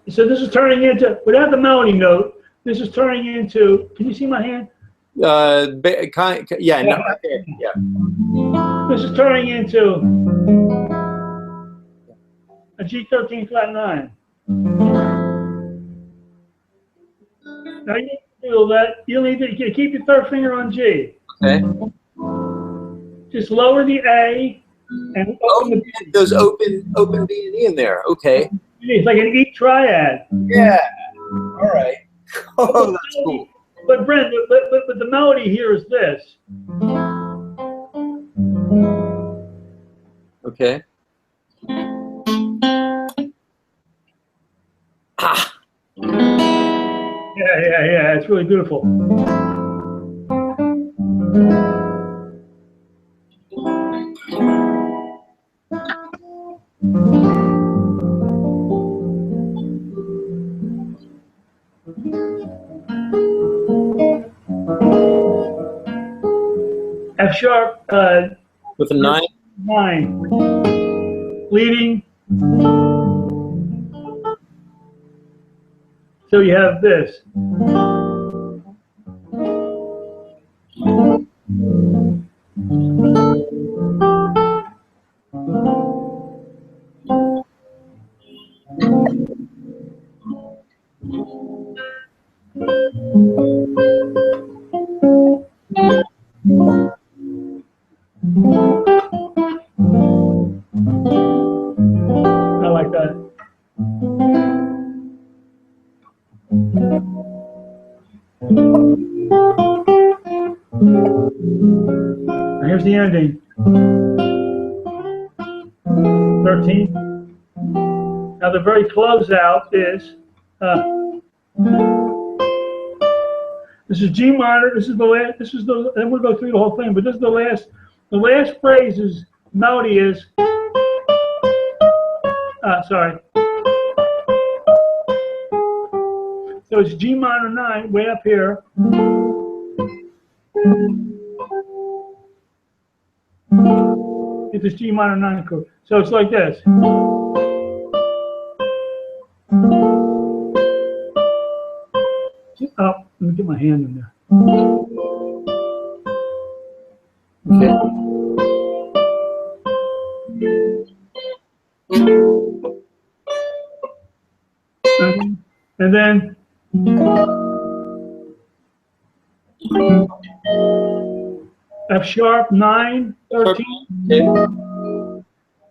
So this is turning into, without the melody note, this is turning into, can you see my hand? Yeah, no, right there. Yeah. This is turning into a G13 flat 9. Now you need to feel that. You'll need to keep your third finger on G. Okay. Just lower the A and open the B. Those open B and E in there. Okay. It's like an E triad. Yeah. All right. Oh, that's cool. But Brent, but the melody here is this. Okay. Ah. Yeah. It's really beautiful. F sharp with a 9. 9. Leading. So you have this. I like that. Here's the ending. 13. Now the very closeout is this is G minor. This is the last. This is the. And we'll go through the whole thing, but this is the last. The last phrase is melody is. Sorry. So it's G minor 9 way up here. Get this G minor 9 chord. So it's like this. Oh, let me get my hand in there. Okay. And then F sharp 9, 13. Okay.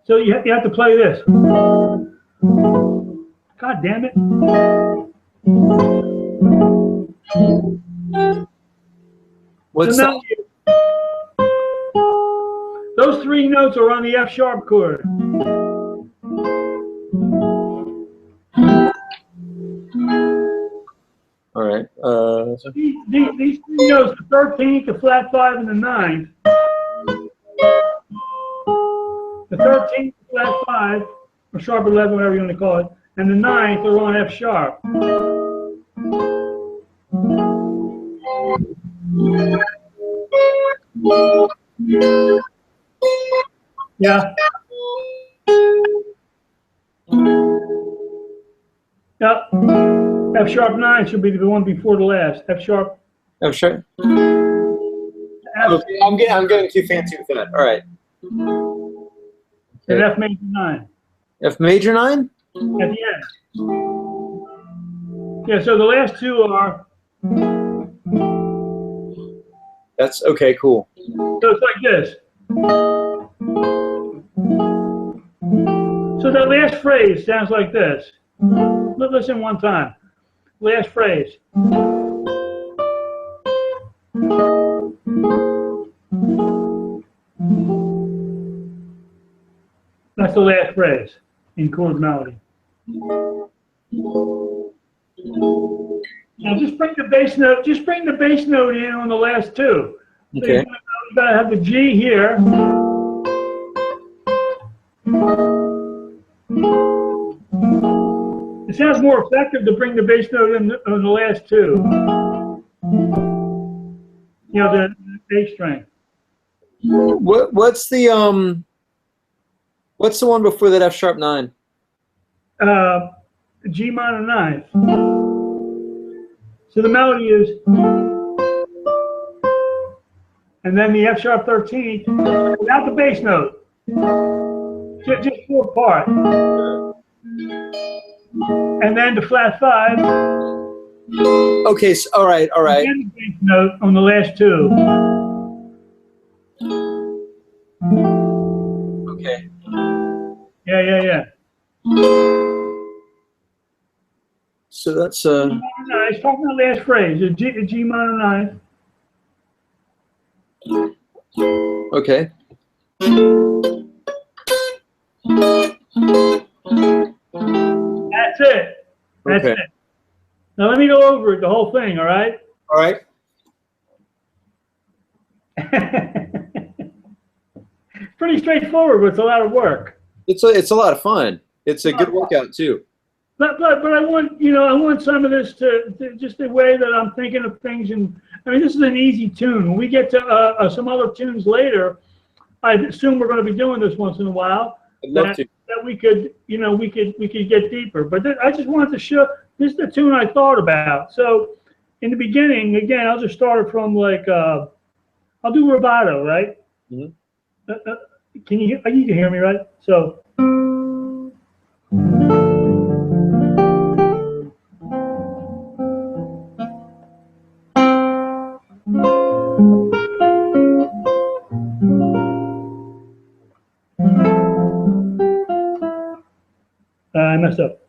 So you have to play this. God damn it. What's that? Those 3 notes are on the F sharp chord. All right. These 3 notes, the 13th, the flat 5, and the 9th. The 13th, flat 5, or sharp 11, whatever you want to call it, and the 9th are on F sharp. Yeah. Yep. F sharp 9 should be the one before the last. F sharp. F sharp. Okay, I'm getting too fancy with that. All right. And F major 9. F major 9? At the end. Yeah, so the last 2 are. That's okay, cool. So it's like this. So that last phrase sounds like this. Listen one time. Last phrase. That's the last phrase in chord melody. Now just bring the bass note. Just bring the bass note in on the last 2. Okay. So you gotta have the G here. It sounds more effective to bring the bass note in on the last 2. You know, the bass string. What's the one before that F sharp 9? G minor 9. So the melody is, and then the F sharp 13th without the bass note, just 4 part, and then the flat 5. Okay, so, all right. And the bass note on the last 2. Okay. Yeah. So that's G minor 9. It's talking about the last phrase. A G minor 9. okay. That's it. That's it. Now let me go over it, the whole thing. All right. All right. Pretty straightforward, but it's a lot of work. It's a lot of fun. It's a good workout too. but I want, you know, I want some of this to just the way that I'm thinking of things. And I mean, this is an easy tune. When we get to some other tunes later, I assume we're going to be doing this once in a while. I'd love to. That we could, you know, we could get deeper. But I just wanted to show this is the tune I thought about. So in the beginning, again, I'll just start it from like I'll do rubato, right? Mhm. Can you hear me, right? So. I messed up.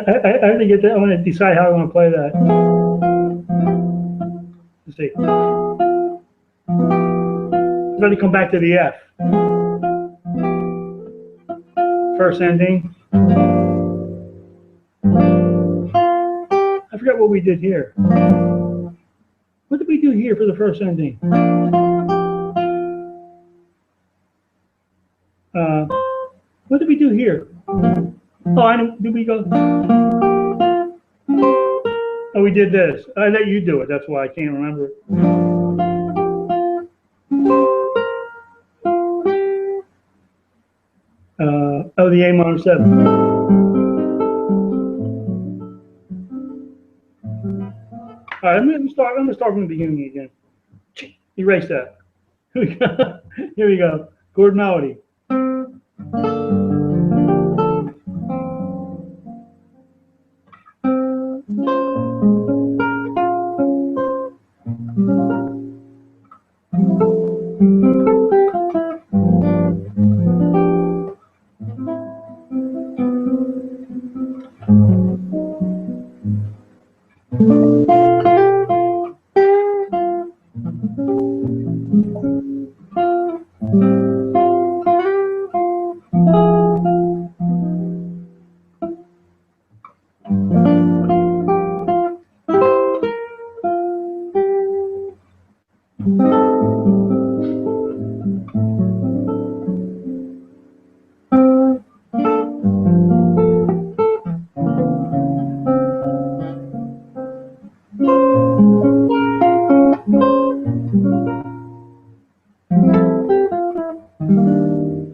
I have to get that. I want to decide how I want to play that. Let's see. Let me come back to the F. First ending. I forgot what we did here. What did we do here for the first ending? What did we do here? Oh, I know. Did we go? Oh, we did this. I let you do it. That's why I can't remember it. Oh, the A minor 7. All right, I'm gonna start from the beginning again. Erase that. Here we go. Here we go. Chord melody.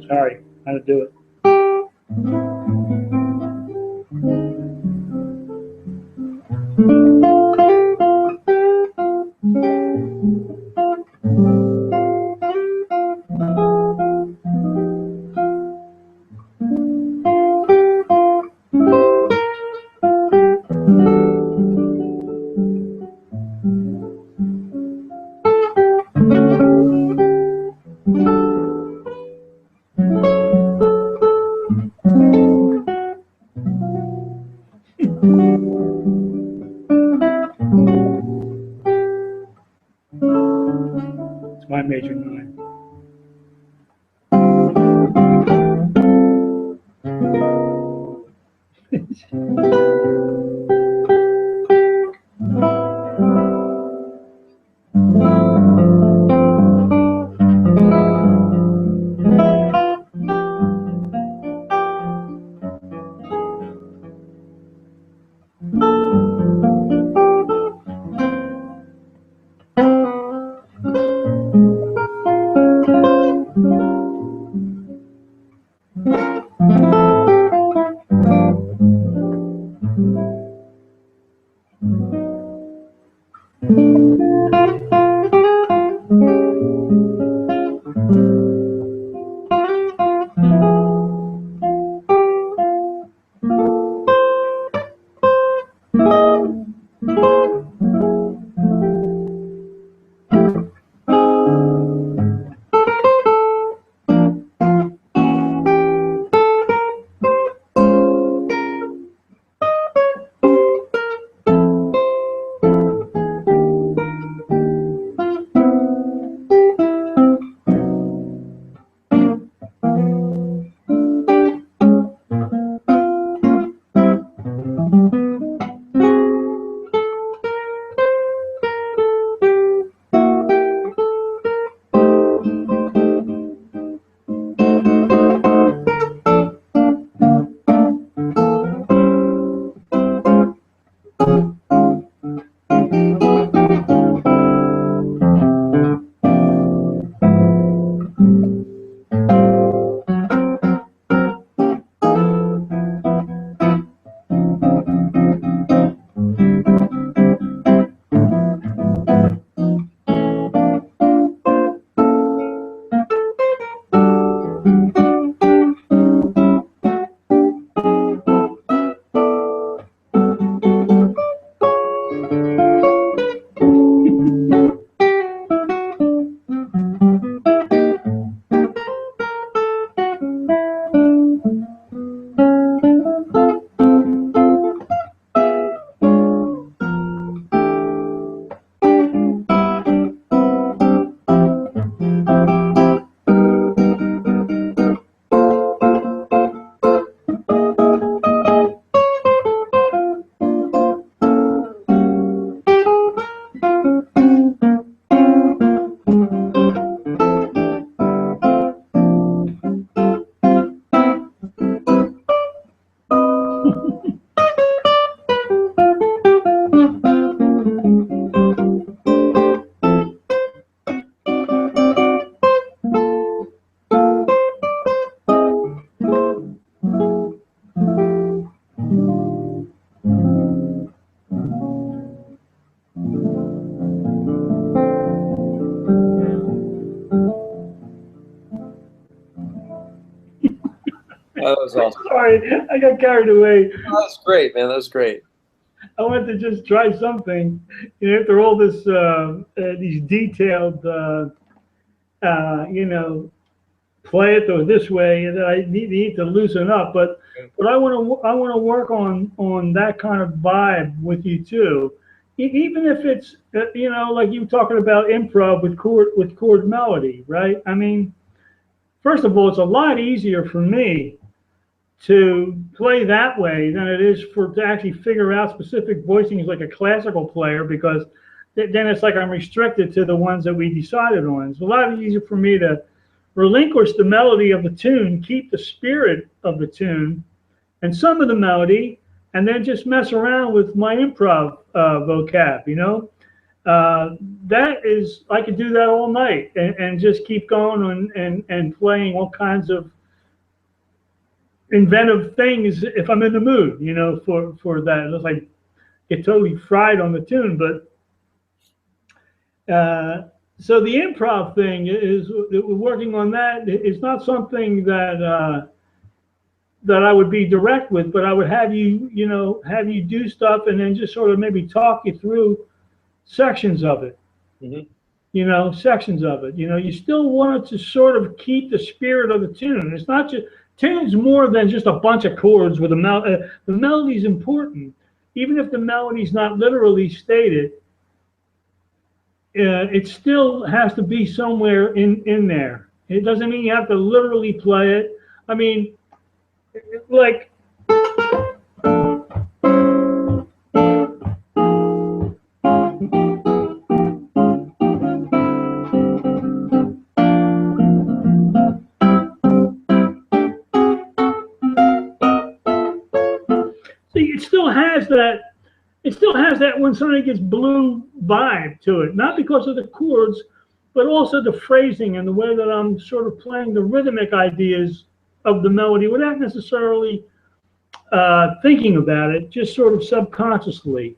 Sorry, how to do it. It's my major 9. That was awesome. Sorry, I got carried away. That was great, man. That was great. I went to just try something, after all this, these detailed, you know, play it or this way, and I need to loosen up. But I want to work on that kind of vibe with you too, even if it's like you were talking about improv with chord melody, right? I mean, first of all, it's a lot easier for me to play that way than it is to actually figure out specific voicings like a classical player, because then it's like I'm restricted to the ones that we decided on. It's a lot easier for me to relinquish the melody of the tune, keep the spirit of the tune and some of the melody, and then just mess around with my improv vocab, that is, I could do that all night and just keep going and playing all kinds of inventive things if I'm in the mood, for that. Unless I get totally fried on the tune. So the improv thing is working on that. It's not something that I would be direct with, but I would have have you do stuff and then just sort of maybe talk you through sections of it. Mm-hmm. Sections of it. You still want to sort of keep the spirit of the tune. It's not just tune's more than just a bunch of chords with a melody. The melody's important, even if the melody's not literally stated. It still has to be somewhere in there. It doesn't mean you have to literally play it. I mean, like. See, it still has that when something gets blue vibe to it, not because of the chords, but also the phrasing and the way that I'm sort of playing the rhythmic ideas of the melody without necessarily thinking about it, just sort of subconsciously,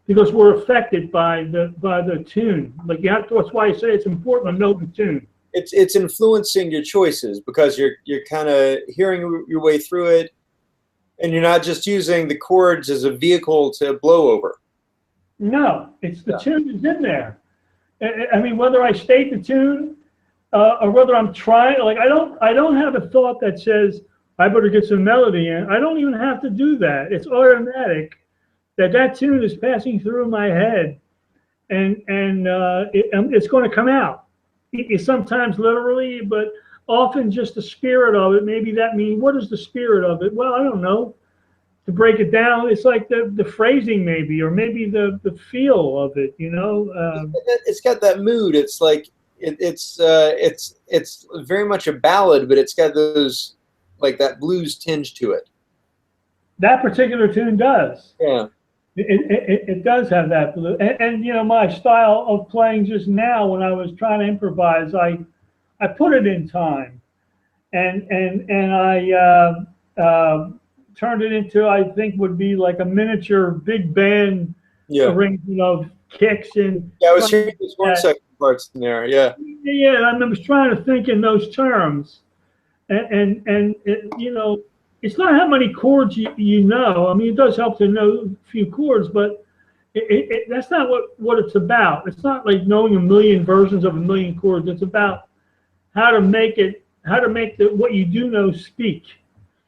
because we're affected by the tune. Like that's why I say it's important to know the tune. It's influencing your choices because you're kind of hearing your way through it. And you're not just using the chords as a vehicle to blow over. No, it's the tune is in there. I mean, whether I state the tune or whether I'm trying, like I don't have a thought that says I better get some melody in. I don't even have to do that. It's automatic that tune is passing through my head, and it's going to come out. It's sometimes literally, but often just the spirit of it. Maybe that means, what is the spirit of it? Well, I don't know. To break it down, it's like the phrasing maybe, or maybe the feel of it, It's got that mood. It's like it's very much a ballad, but it's got those, like that blues tinge to it. That particular tune does. Yeah. It does have that blue. And my style of playing just now, when I was trying to improvise, I put it in time, and I turned it into, I think, would be like a miniature big band arrangement of kicks and. Yeah, I was hearing those 1 second parts in there. Yeah. Yeah, I was trying to think in those terms, and it's not how many chords you know. I mean, it does help to know a few chords, but that's not what it's about. It's not like knowing a million versions of a million chords. It's about how to make what you do know speak.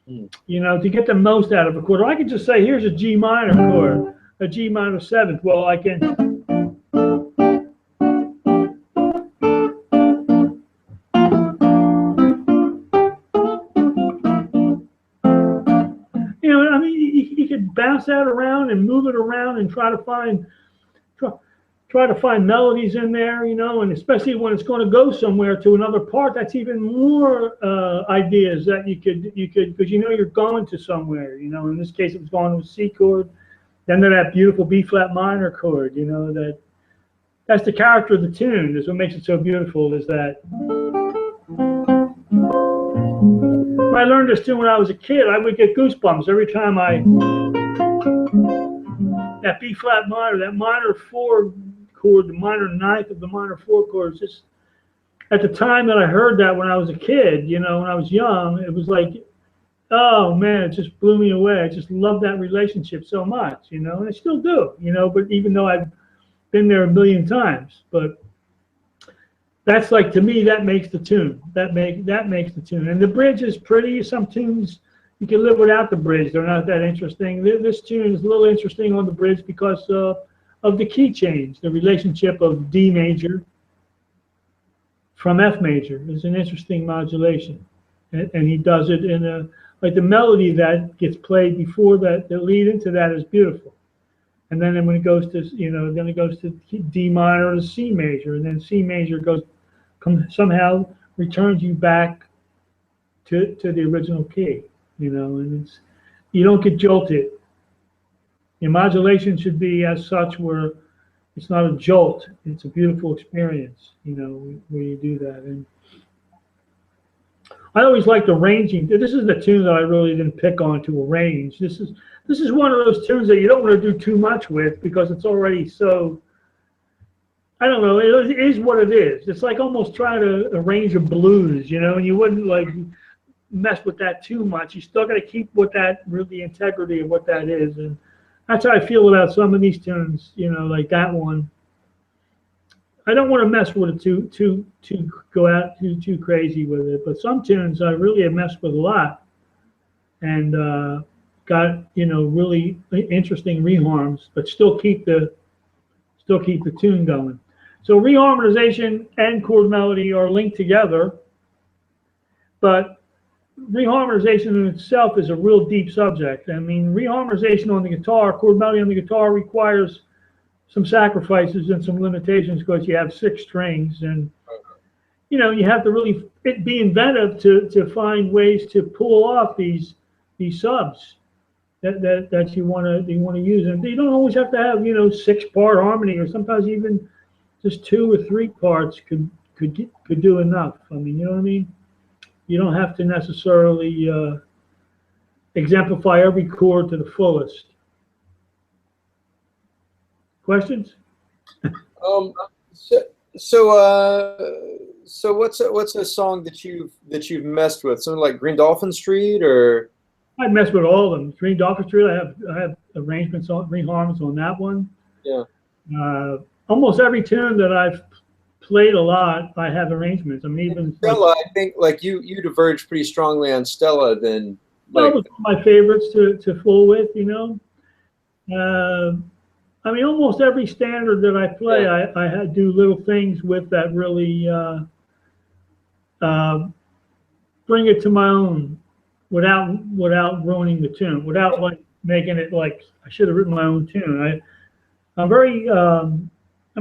To get the most out of a chord. Or I could just say, here's a G minor chord, a G minor seventh. Well, I can. I mean, you could bounce that around and move it around and try to find melodies in there, and especially when it's going to go somewhere to another part, that's even more ideas that you could, because you're going to somewhere, in this case it was going to a C chord, then to that beautiful B flat minor chord, that's the character of the tune. That's what makes it so beautiful, is that when I learned this tune when I was a kid, I would get goosebumps every time that B flat minor, that minor 4 chord, the minor ninth of the minor 4 chord. Just at the time that I heard that when I was a kid, when I was young, it was like oh man, it just blew me away. I just love that relationship so much, you know, and I still do, you know, but even though I've been there a million times, but that's like, to me, that makes the tune. That makes the tune. And the bridge is pretty. Some tunes you can live without the bridge. They're not that interesting. This tune is a little interesting on the bridge because of the key change. The relationship of D major from F major is an interesting modulation, and he does it in a, like, the melody that gets played before that, the lead into that is beautiful. And then when it goes to, you know, then it goes to D minor to C major, and then C major somehow returns you back to the original key, you know, and you don't get jolted. Your modulation should be as such where it's not a jolt. It's a beautiful experience, you know, where you do that. And I always like the arranging. This is the tune that I really didn't pick on to arrange. This is one of those tunes that you don't want to do too much with because it's already so, I don't know, it is what it is. It's like almost trying to arrange a blues, you know, and you wouldn't like mess with that too much. You still got to keep with that, the integrity of what that is. And that's how I feel about some of these tunes, you know, like that one. I don't want to mess with it too go out too crazy with it. But some tunes I really have messed with a lot, and got, you know, really interesting reharms, but still keep the tune going. So reharmonization and chord melody are linked together, but reharmonization in itself is a real deep subject. I mean, reharmonization on the guitar, chord melody on the guitar, requires some sacrifices and some limitations because you have 6 strings, and you know, you have to really be inventive to find ways to pull off these subs that you want to use. And you don't always have to have, you know, 6-part harmony, or sometimes even just 2 or 3 parts could do enough. I mean, you know what I mean? You don't have to necessarily exemplify every chord to the fullest. Questions? So what's a song that you've messed with? Something like Green Dolphin Street, or? I mess with all of them. Green Dolphin Street, I have arrangements on, reharms on that one. Yeah. Almost every tune that I've played a lot, I have arrangements. I mean, even Stella, like, I think like you diverge pretty strongly on Stella. Then, like, well, my favorites to fool with, you know. I mean, almost every standard that I play, yeah. I do little things with that really bring it to my own, without ruining the tune, without like making it like I should have written my own tune. I'm very, I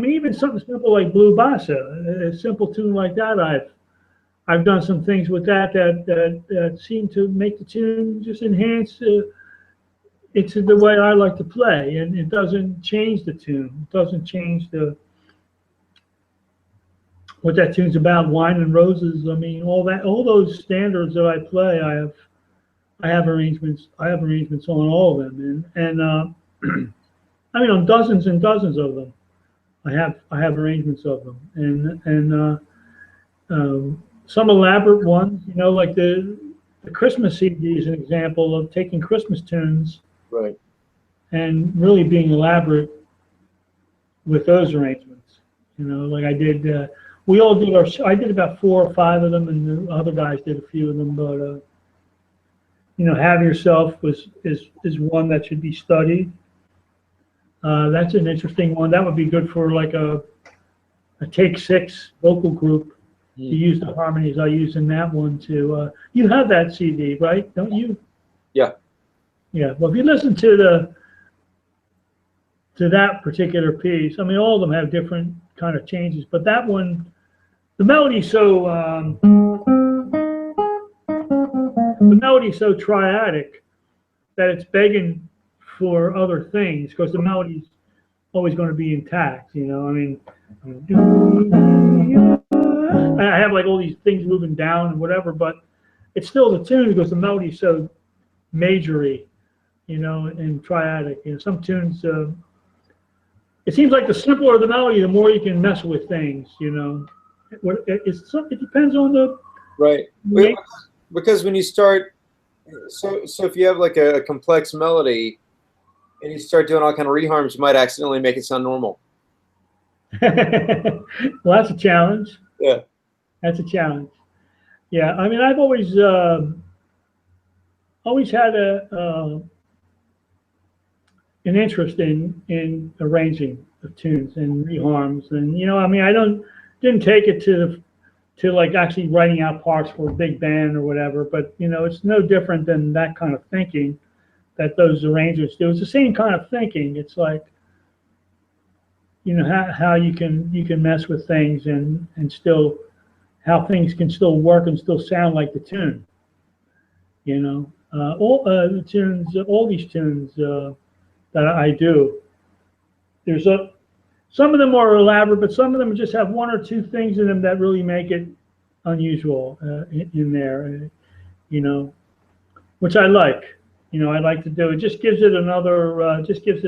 mean, even something simple like Blue Bossa, a simple tune like that, I've done some things with that seem to make the tune just enhance. It's the way I like to play, and it doesn't change the tune. It doesn't change what that tune's about. Wine and Roses. I mean, all those standards that I play, I have arrangements. I have arrangements on all of them, and I mean, on dozens and dozens of them, I have arrangements of them, and some elaborate ones. You know, like the Christmas CD is an example of taking Christmas tunes. Right. And really being elaborate with those arrangements. You know, like I did, we all did I did about 4 or 5 of them, and the other guys did a few of them. But you know, Have Yourself is one that should be studied. That's an interesting one. That would be good for like a Take 6 vocal group to use the harmonies I use in that one too. You have that CD, right? Don't you? Yeah. Yeah, well, if you listen to that particular piece, I mean, all of them have different kind of changes, but that one, the melody's so triadic that it's begging for other things because the melody's always going to be intact. You know, I mean, I have like all these things moving down and whatever, but it's still the tune because the melody's so majory. You know, and triadic. You know, some tunes. It seems like the simpler the melody, the more you can mess with things. You know, it depends on the right. Because when you start So if you have like a complex melody and you start doing all kind of reharms, you might accidentally make it sound normal. Well, that's a challenge. Yeah. That's a challenge. Yeah, I mean, I've always had an interest in arranging of tunes and reharms, and I mean, I didn't take it to like actually writing out parts for a big band or whatever, but it's no different than that kind of thinking that those arrangers do. It's the same kind of thinking. It's like how you can mess with things and still how things can still work and still sound like the tune. All the tunes, all these tunes that I do. There's some of them are elaborate, but some of them just have one or two things in them that really make it unusual in there. Which I like. I like to do. It just gives it another. It gives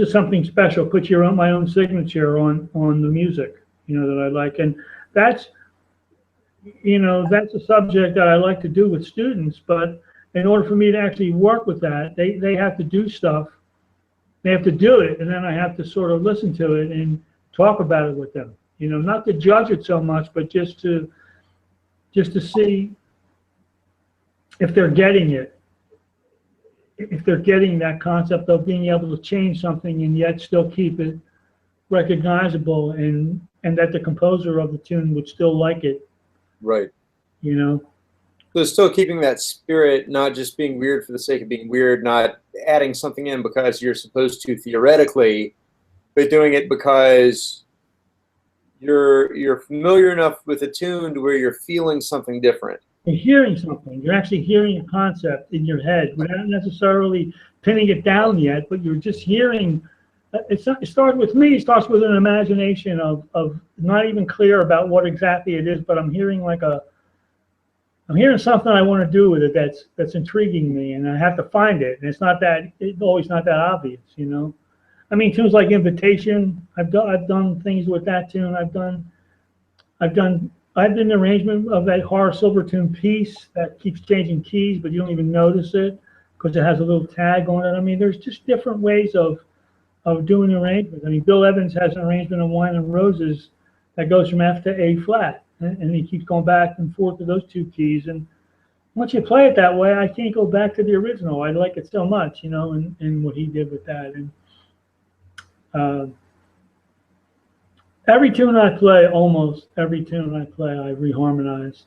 it something special. Puts my own signature on the music. That I like, and that's that's a subject that I like to do with students. But in order for me to actually work with that, they have to do stuff. They have to do it, and then I have to sort of listen to it and talk about it with them. Not to judge it so much, but just to see if they're getting it, if they're getting that concept of being able to change something and yet still keep it recognizable, and that the composer of the tune would still like it. Right. You know. So still keeping that spirit, not just being weird for the sake of being weird, not adding something in because you're supposed to theoretically, but doing it because you're familiar enough with a tune to where you're feeling something different. You're hearing something. You're actually hearing a concept in your head without necessarily pinning it down yet, but you're just hearing. It starts with me. It starts with an imagination of not even clear about what exactly it is, but I'm hearing I'm hearing something I want to do with it that's intriguing me, and I have to find it. And it's always not that obvious, you know. I mean, tunes like Invitation. I've done things with that tune. I did an arrangement of that Horace Silvertune piece that keeps changing keys, but you don't even notice it because it has a little tag on it. I mean, there's just different ways of doing arrangements. I mean, Bill Evans has an arrangement of Wine and Roses that goes from F to A flat, and he keeps going back and forth to those two keys. And once you play it that way, I can't go back to the original. I like it so much, you know, and what he did with that. And almost every tune I play, I reharmonize.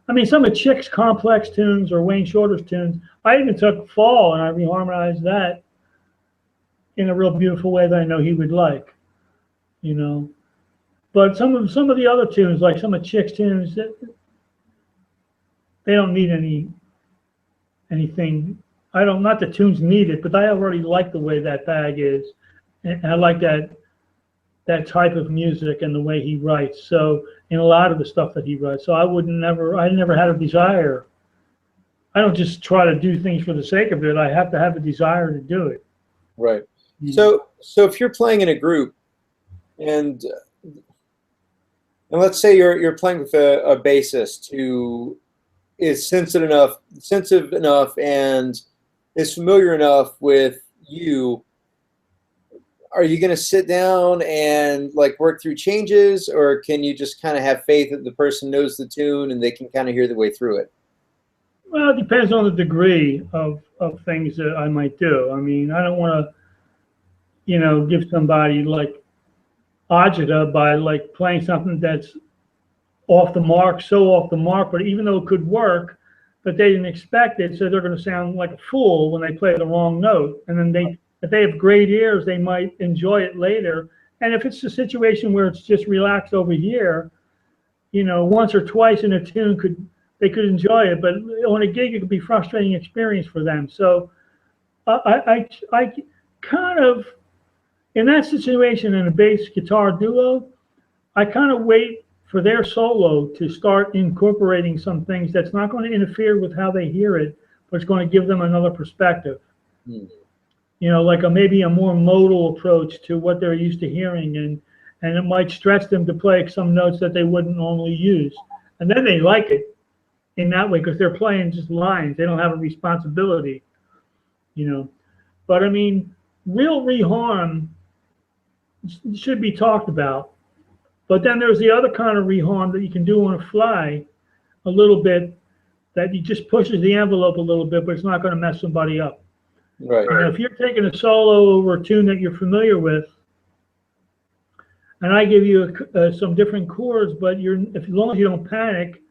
I mean, some of Chick's complex tunes or Wayne Shorter's tunes, I even took Fall and I reharmonized that in a real beautiful way that I know he would like, you know. But some of the other tunes, like some of Chick's tunes, they don't need anything. Not the tunes need it, but I already like the way that bag is, and I like that type of music and the way he writes. So in a lot of the stuff that he writes, so I never had a desire. I don't just try to do things for the sake of it. I have to have a desire to do it. Right. So if you're playing in a group, and let's say you're playing with a bassist who is sensitive enough, and is familiar enough with you. Are you going to sit down and like work through changes, or can you just kind of have faith that the person knows the tune and they can kind of hear the way through it? Well, it depends on the degree of things that I might do. I mean, I don't want to, you know, give somebody like agita by like playing something that's off the mark, but even though it could work, but they didn't expect it, so they're going to sound like a fool when they play the wrong note. And then if they have great ears, they might enjoy it later. And if it's a situation where it's just relaxed over here, you know, once or twice in a tune they could enjoy it, but on a gig it could be a frustrating experience for them. So I kind of, in that situation in a bass guitar duo, I kind of wait for their solo to start incorporating some things that's not going to interfere with how they hear it, but it's going to give them another perspective. Mm. You know, like maybe a more modal approach to what they're used to hearing, and it might stretch them to play some notes that they wouldn't normally use, and then they like it. in that way because they're playing just lines. They don't have a responsibility, you know. But I mean, real reharm should be talked about. But then there's the other kind of reharm that you can do on a fly, a little bit, that you just pushes the envelope a little bit, but it's not going to mess somebody up. Right. You know, if you're taking a solo over a tune that you're familiar with, and I give you some different chords, but as long as you don't panic,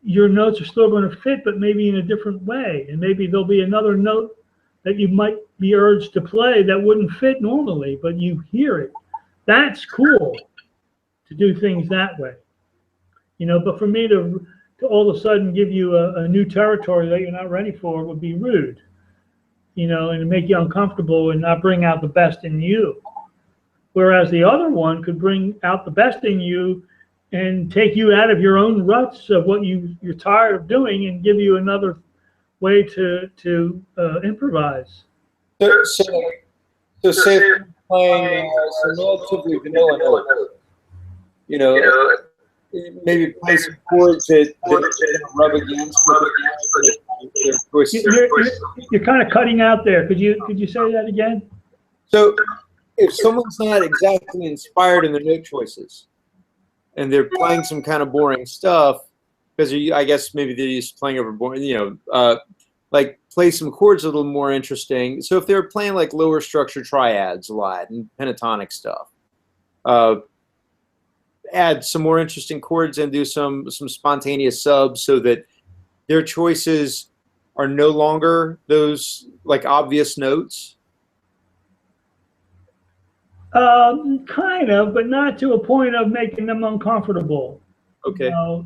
your notes are still going to fit, but maybe in a different way. And maybe there'll be another note that you might be urged to play that wouldn't fit normally, but you hear it. That's cool to do things that way. You know, but for me to all of a sudden give you a new territory that you're not ready for would be rude, you know, and make you uncomfortable and not bring out the best in you. Whereas the other one could bring out the best in you and take you out of your own ruts of what you're tired of doing and give you another way to improvise. So say if you're playing some relatively vanilla notes, you know, maybe play some chords that rub against You're kind of cutting out there. Could you say that again? So if someone's not exactly inspired in their note choices and they're playing some kind of boring stuff, because I guess maybe they're just playing over boring, you know, like play some chords a little more interesting. So if they're playing like lower structure triads a lot and pentatonic stuff, add some more interesting chords and do some spontaneous subs so that their choices are no longer those like obvious notes. Kind of, but not to a point of making them uncomfortable. Okay. You know,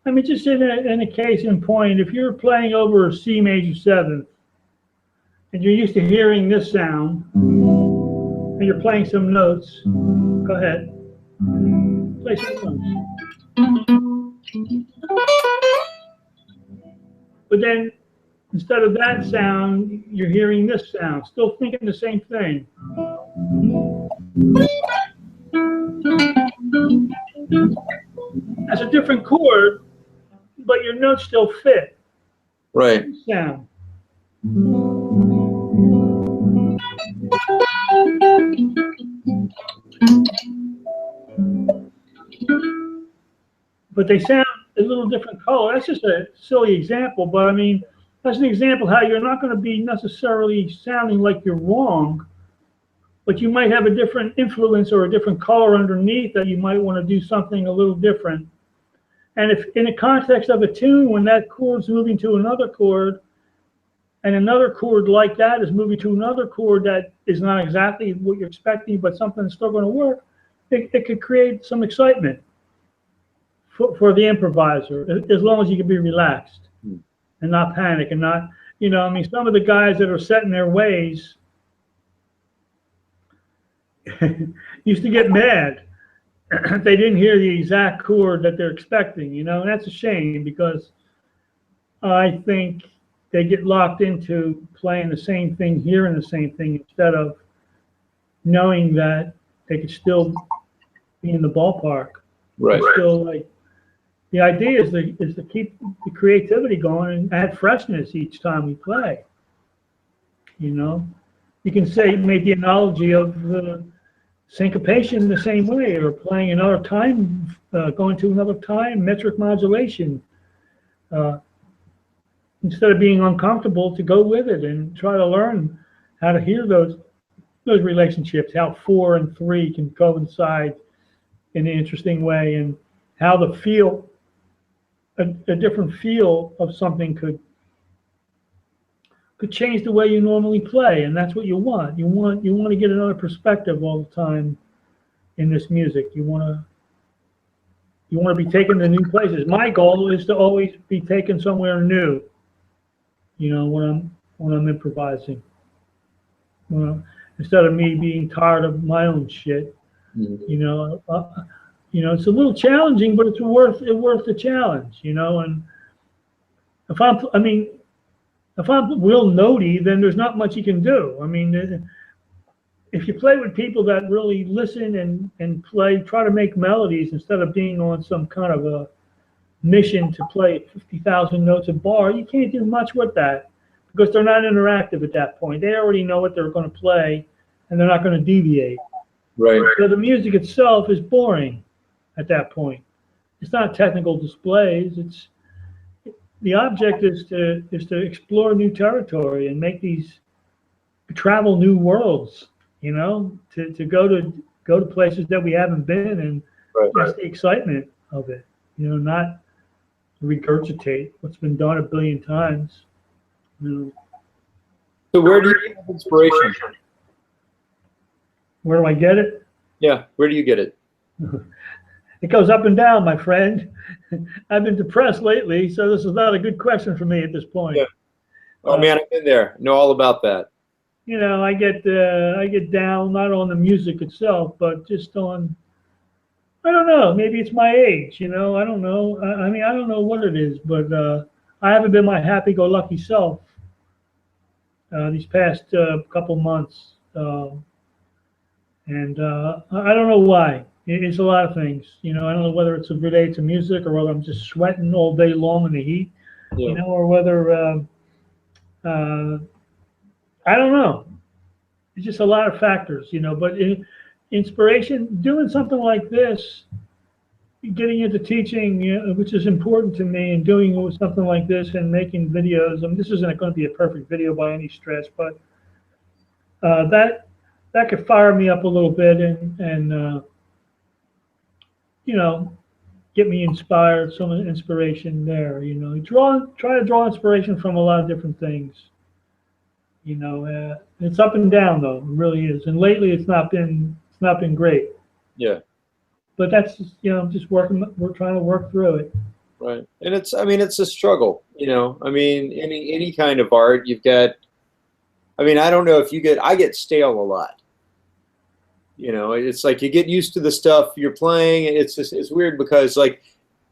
I mean, just in a case in point, if you're playing over a C major seventh and you're used to hearing this sound and you're playing some notes, go ahead, play some notes. But then instead of that sound, you're hearing this sound, still thinking the same thing. That's a different chord, but your notes still fit. Right. Sound. But they sound a little different color. That's just a silly example, but I mean, that's an example how you're not going to be necessarily sounding like you're wrong, but you might have a different influence or a different color underneath that you might want to do something a little different. And if in the context of a tune, when that chord's moving to another chord, and another chord like that is moving to another chord that is not exactly what you're expecting, but something that's still going to work, it could create some excitement for the improviser, as long as you can be relaxed and not panic and not, you know, I mean, some of the guys that are set in their ways used to get mad if they didn't hear the exact chord that they're expecting, you know, and that's a shame because I think they get locked into playing the same thing, hearing the same thing, instead of knowing that they could still be in the ballpark. Right. Still, like, the idea is to keep the creativity going and add freshness each time we play. You know, you can say, make the analogy of syncopation the same way, or playing another time, going to another time, metric modulation. Instead of being uncomfortable, to go with it and try to learn how to hear those relationships, how 4 and 3 can coincide in an interesting way, and how the feel, a different feel of something could change the way you normally play, and that's what you want. You want to get another perspective all the time in this music. You want to be taken to new places. My goal is to always be taken somewhere new. You know, when I'm improvising, instead of me being tired of my own shit. You know, it's a little challenging, but it's worth the challenge. You know, and if I'm real notey, then there's not much you can do. I mean, if you play with people that really listen and play, try to make melodies instead of being on some kind of mission to play 50,000 notes a bar, you can't do much with that because they're not interactive at that point. They already know what they're going to play, and they're not going to deviate. Right. So the music itself is boring at that point. It's not technical displays. It's the object is to explore new territory and make these travel new worlds. You know, to go to places that we haven't been, and Right. that's the excitement of it. You know, not regurgitate what's been done a billion times. You know, So where do you get inspiration? where do I get it? Yeah, where do you get it? It goes up and down, my friend. I've been depressed lately, so this is not a good question for me at this point. Yeah. Oh man, I've been there. Know all about that. You know, I get down not on the music itself, but just on, I don't know, maybe it's my age. You know, I don't know. I mean, I don't know what it is, but I haven't been my happy-go-lucky self these past couple months, and I don't know why. It's a lot of things. You know, I don't know whether it's related to music or whether I'm just sweating all day long in the heat. Yeah. You know, or whether I don't know. It's just a lot of factors, you know. But inspiration, doing something like this, getting into teaching, you know, which is important to me, and doing something like this and making videos. I mean, this isn't going to be a perfect video by any stretch, but that could fire me up a little bit and you know, get me inspired, some inspiration there. You know, try to draw inspiration from a lot of different things. You know, it's up and down though, it really is. And lately, it's not been great. Yeah. But that's just, you know, we're trying to work through it. Right. And it's, I mean, it's a struggle, you know. I mean, any kind of art, you've got, I mean, I don't know if I get stale a lot. You know, it's like you get used to the stuff you're playing, and it's weird because like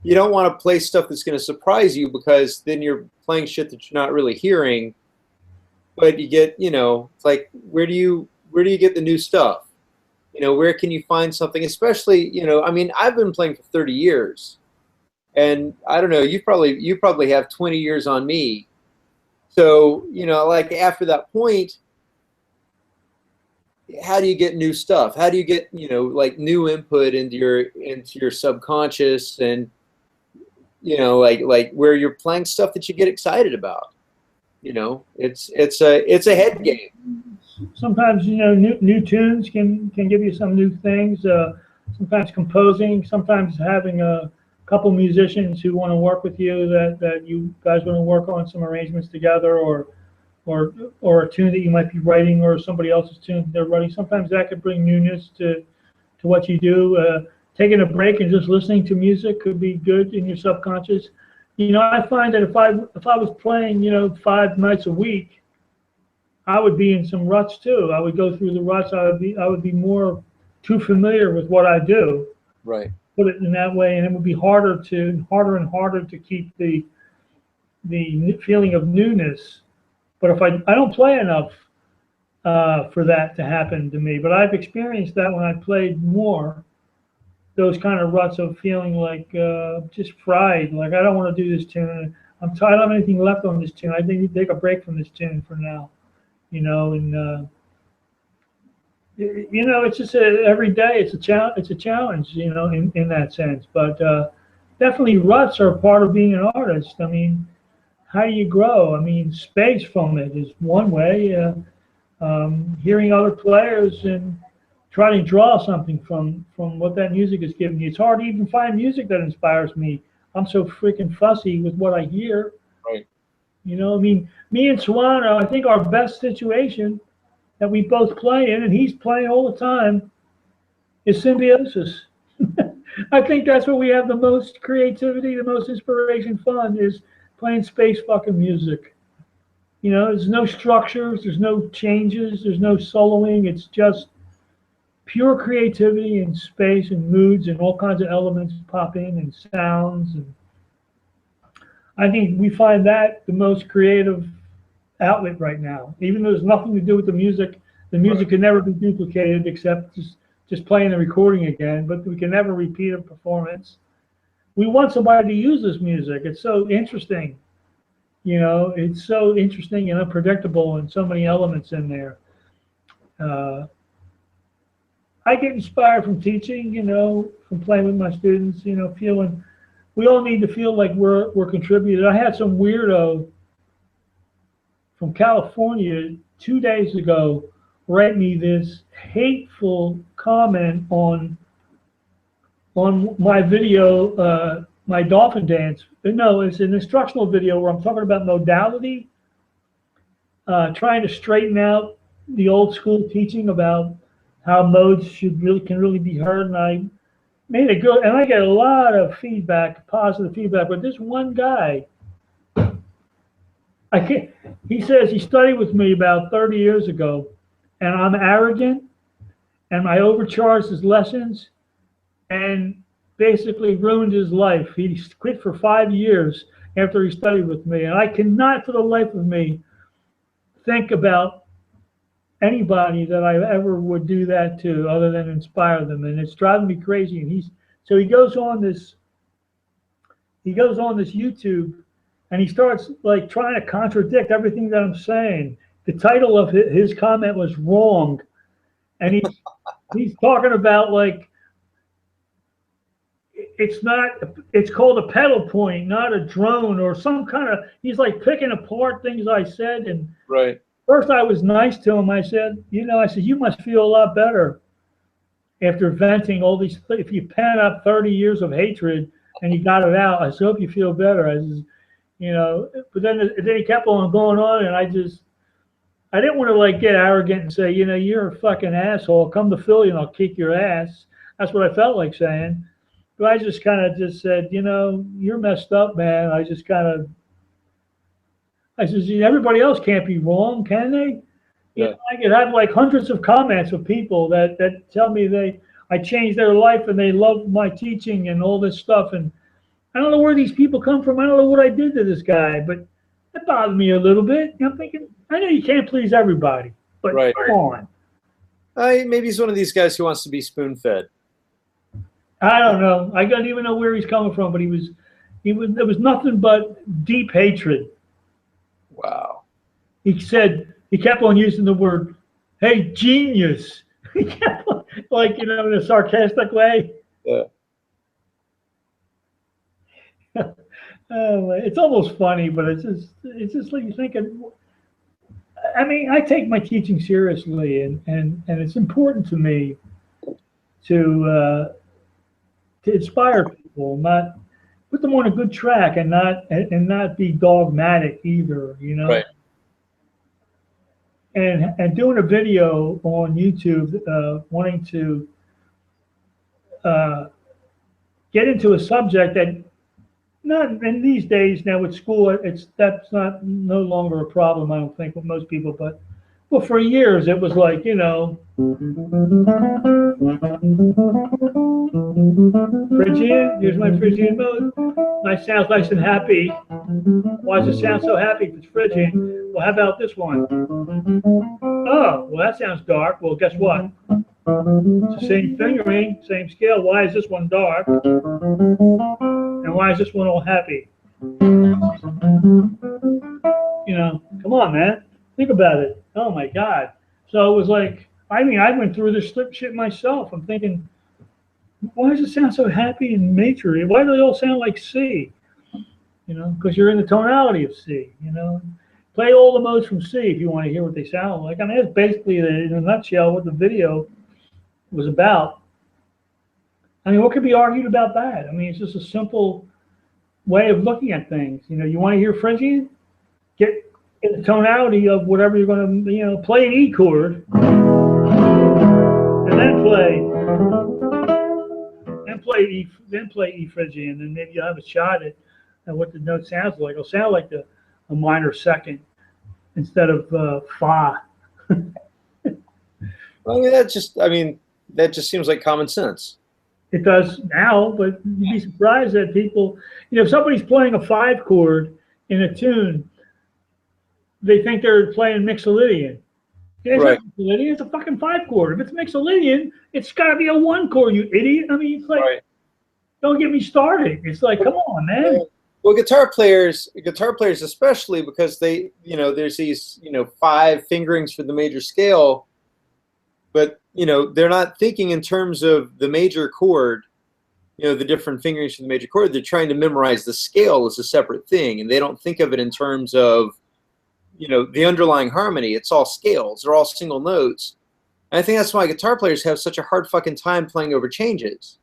you don't want to play stuff that's going to surprise you because then you're playing shit that you're not really hearing. But you get, you know, it's like where do you get the new stuff? You know, where can you find something? Especially, you know, I mean, I've been playing for 30 years, and I don't know, you probably have 20 years on me. So, you know, like after that point, how do you get new stuff? How do you get, you know, like new input into your subconscious, and you know, like where you're playing stuff that you get excited about? You know, it's a head game. Sometimes, you know, new tunes can give you some new things. Sometimes composing, sometimes having a couple musicians who want to work with you, that you guys want to work on some arrangements together, or a tune that you might be writing, or somebody else's tune they're writing. Sometimes that could bring newness to what you do. Taking a break and just listening to music could be good in your subconscious. You know, I find that if I was playing, you know, 5 nights a week, I would be in some ruts too. I would go through the ruts. I would be more too familiar with what I do. Right. Put it in that way, and it would be harder and harder to keep the feeling of newness. But if I don't play enough for that to happen to me, but I've experienced that when I played more, those kind of ruts of feeling like just fried, like I don't want to do this tune. I don't have anything left on this tune. I need to take a break from this tune for now, you know. And you know, it's just every day it's a challenge, you know, in that sense. But definitely ruts are part of being an artist. I mean, how do you grow? I mean, space from it is one way. Hearing other players and trying to draw something from what that music is giving you. It's hard to even find music that inspires me. I'm so freaking fussy with what I hear. Right. You know, I mean, me and Suano, I think our best situation that we both play in, and he's playing all the time, is symbiosis. I think that's where we have the most creativity, the most inspiration, fun, is playing space fucking music. You know, there's no structures, there's no changes, there's no soloing. It's just pure creativity and space and moods, and all kinds of elements pop in, and sounds. And I think we find that the most creative outlet right now. Even though there's nothing to do with the music Right. can never be duplicated except just playing the recording again, but we can never repeat a performance. we want somebody to use this music. It's so interesting. You know, it's so interesting and unpredictable, and so many elements in there. Uh, I get inspired from teaching, you know, from playing with my students, you know, feeling we all need to feel like we're contributing. I had some weirdo from California 2 days ago write me this hateful comment on my video, my dolphin dance. No, it's an instructional video where I'm talking about modality, trying to straighten out the old school teaching about how modes can really be heard. And I made a good, and I get a lot of feedback, positive feedback. But this one guy, I can't. He says he studied with me about 30 years ago, and I'm arrogant, and I overcharged his lessons, and basically ruined his life. He quit for 5 years after he studied with me, and I cannot, for the life of me, think about anybody that I ever would do that to, other than inspire them, and it's driving me crazy. And he goes on this YouTube, and he starts like trying to contradict everything that I'm saying. The title of his comment was wrong, and he's talking about like it's called a pedal point, not a drone, or some kind of, he's like picking apart things I said. And Right. First I was nice to him. I said, you must feel a lot better after venting all these, if you pen up 30 years of hatred and you got it out. I said, hope you feel better. But then he kept on going on, and I didn't want to like get arrogant and say, you're a fucking asshole. Come to Philly and I'll kick your ass. That's what I felt like saying. But I just kind of just said, you're messed up, man. I said, everybody else can't be wrong, can they? Yeah. I could have like hundreds of comments of people that tell me I changed their life and they love my teaching and all this stuff. And I don't know where these people come from. I don't know what I did to this guy, but that bothered me a little bit. I'm thinking, I know you can't please everybody, but right. Come on. Maybe he's one of these guys who wants to be spoon-fed. I don't know. I don't even know where he's coming from, but there was nothing but deep hatred. Wow. He kept on using the word, hey, genius. He kept on, like, in a sarcastic way. Yeah. It's almost funny, but it's just like you're thinking. I mean, I take my teaching seriously, and it's important to me to inspire people, not put them on a good track, and not be dogmatic either, Right. And doing a video on YouTube, wanting to get into a subject that, not in these days now with school, that's no longer a problem, I don't think, with most people, but well, for years it was like, Phrygian, here's my Phrygian mode. Sounds nice and happy. Why does it sound so happy if it's Phrygian? Well, how about this one? Oh, well, that sounds dark. Well, guess what? It's the same fingering, same scale. Why is this one dark? And why is this one all happy? Come on, man. Think about it. Oh, my God. So it was like, I went through this shit myself. I'm thinking, why does it sound so happy and majory? Why do they all sound like C? Because you're in the tonality of C, Play all the modes from C if you want to hear what they sound like. I mean, that's basically, in a nutshell, what the video was about. I mean, what could be argued about that? I mean, it's just a simple way of looking at things. You want to hear Phrygian? Get in the tonality of whatever you're going to, play an E chord, and then play E Phrygian, and maybe you'll have a shot at what the note sounds like. It'll sound like a minor second instead of fa. Well, that just seems like common sense. It does now, but you'd be surprised that people, if somebody's playing a 5 chord in a tune, they think they're playing Mixolydian. It's right. not Mixolydian, it's a fucking 5 chord. If it's Mixolydian, it's got to be a 1 chord, you idiot. I mean, it's like, right. don't get me started. It's like, come on, man. Well, guitar players especially, because they, there's these, 5 fingerings for the major scale, but, they're not thinking in terms of the major chord, the different fingerings for the major chord. They're trying to memorize the scale as a separate thing, and they don't think of it in terms of, the underlying harmony. It's all scales. They're all single notes. And I think that's why guitar players have such a hard fucking time playing over changes,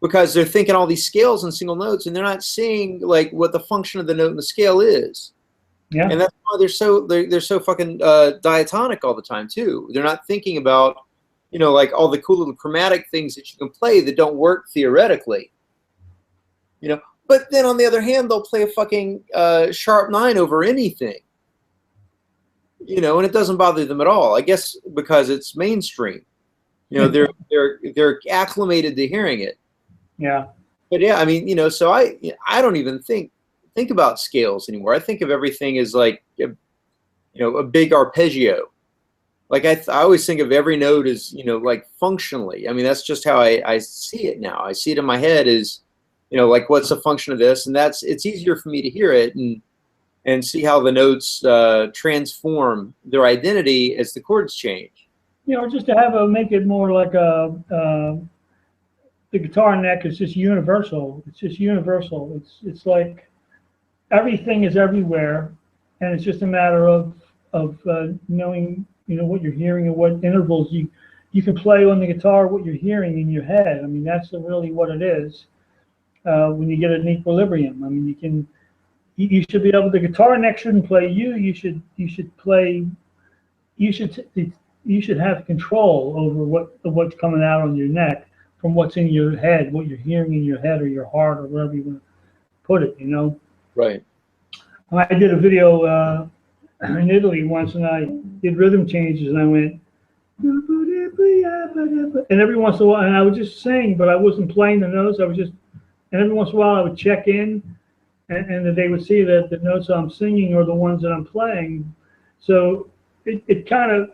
because they're thinking all these scales and single notes, and they're not seeing like what the function of the note and the scale is. Yeah. And that's why they're so fucking diatonic all the time too. They're not thinking about, like all the cool little chromatic things that you can play that don't work theoretically. But then on the other hand, they'll play a fucking sharp 9 over anything. And it doesn't bother them at all. I guess because it's mainstream. They're acclimated to hearing it. Yeah. But yeah, I mean, so I don't even think about scales anymore. I think of everything as like a big arpeggio. Like I always think of every note as, like functionally. I mean, that's just how I see it now. I see it in my head as, like what's the function of this, and it's easier for me to hear it and see how the notes transform their identity as the chords change. Just to make it more like the guitar neck is just universal. It's just universal. It's like everything is everywhere, and it's just a matter of knowing what you're hearing and what intervals you can play on the guitar, what you're hearing in your head. I mean, that's really what it is. When you get an equilibrium, I mean, you should be able. The guitar neck shouldn't play you. You should play. You should have control over what's coming out on your neck from what's in your head, what you're hearing in your head or your heart or wherever you want to put it. Right. I did a video in Italy once, and I did rhythm changes, and I went, and every once in a while, and I would just sing, but I wasn't playing the notes. And every once in a while I would check in, and they would see that the notes I'm singing are the ones that I'm playing. So it kind of,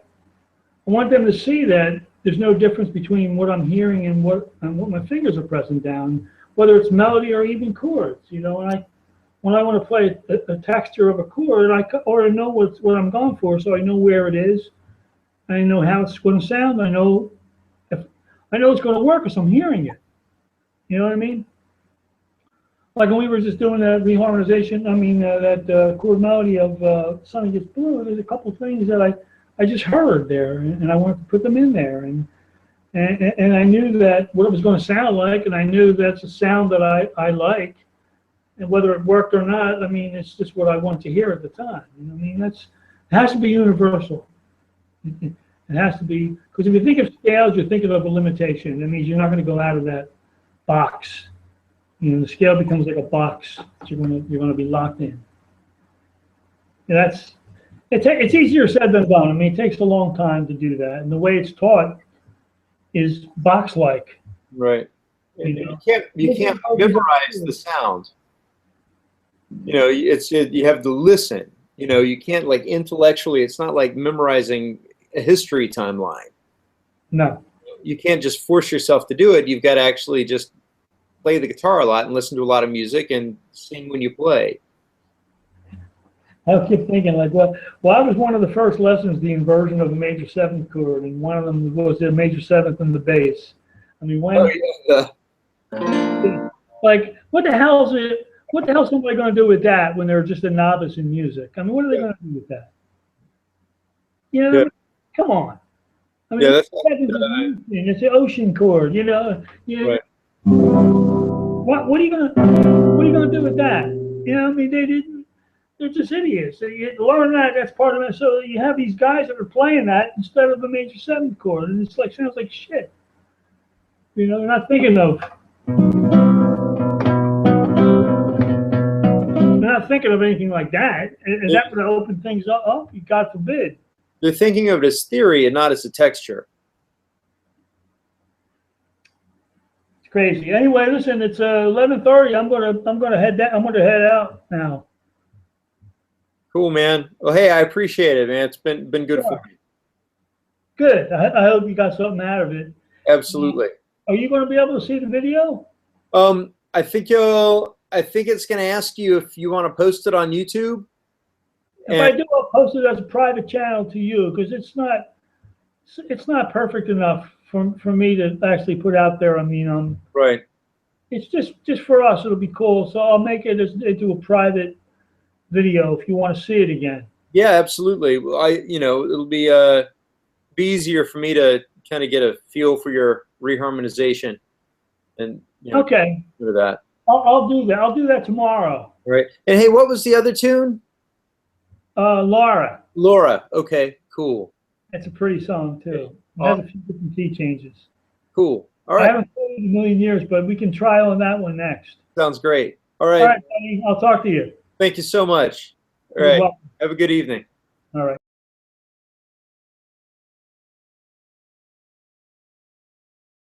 I want them to see that there's no difference between what I'm hearing and what my fingers are pressing down, whether it's melody or even chords. When I want to play a texture of a chord, I already know what I'm going for, so I know where it is. I know how it's going to sound. I know it's going to work because I'm hearing it. You know what I mean? Like when we were just doing that reharmonization, that chord melody of Sunny Gets Blue, there's a couple things that I just heard there, and I wanted to put them in there, and I knew that what it was going to sound like, and I knew that's a sound that I like, and whether it worked or not, I mean, it's just what I want to hear at the time. It has to be universal. It has to be, because if you think of scales, you're thinking of a limitation. That means you're not going to go out of that box. The scale becomes like a box that you're going to be locked in. And it's easier said than done. I mean, it takes a long time to do that, and the way it's taught is box-like. Right. You can't memorize the sound. You have to listen. You can't, like, intellectually. It's not like memorizing a history timeline. No. You can't just force yourself to do it. You've got to actually just play the guitar a lot and listen to a lot of music and sing when you play. I keep thinking, like, well, I was one of the first lessons, the inversion of the major seventh chord, and one of them was the major seventh and the bass. I mean, like, what the hell is somebody going to do with that when they're just a novice in music? I mean, what are they going to do with that? Come on. I mean, it's the ocean chord. Right. What are you gonna do with that? I mean, they're just idiots. You learn that, that's part of it. So you have these guys that are playing that instead of the major seventh chord, and it's like, sounds like shit. They're not thinking of anything like that, and that would open things up. God forbid. They're thinking of it as theory and not as a texture. Crazy. Anyway, listen, it's 11:30. I'm gonna head out now. Cool, man. Well, hey, I appreciate it, man. It's been good for me. Good. I hope you got something out of it. Absolutely. Are you going to be able to see the video? I think it's going to ask you if you want to post it on YouTube. If I do, I'll post it as a private channel to you because it's not perfect enough for me to actually put out there. I mean, Right. it's just for us. It'll be cool. So I'll make it into a private video if you want to see it again. Yeah, absolutely. It'll be easier for me to kind of get a feel for your reharmonization and Okay. for that. I'll do that. I'll do that tomorrow. Right. And hey, what was the other tune? Laura. Laura. Okay, cool. It's a pretty song too. It has a few different key changes. Cool. All right. I haven't played it in a million years, but we can try on that one next. Sounds great. All right. All right, buddy. I'll talk to you. Thank you so much. All You're right. welcome. Have a good evening. All right.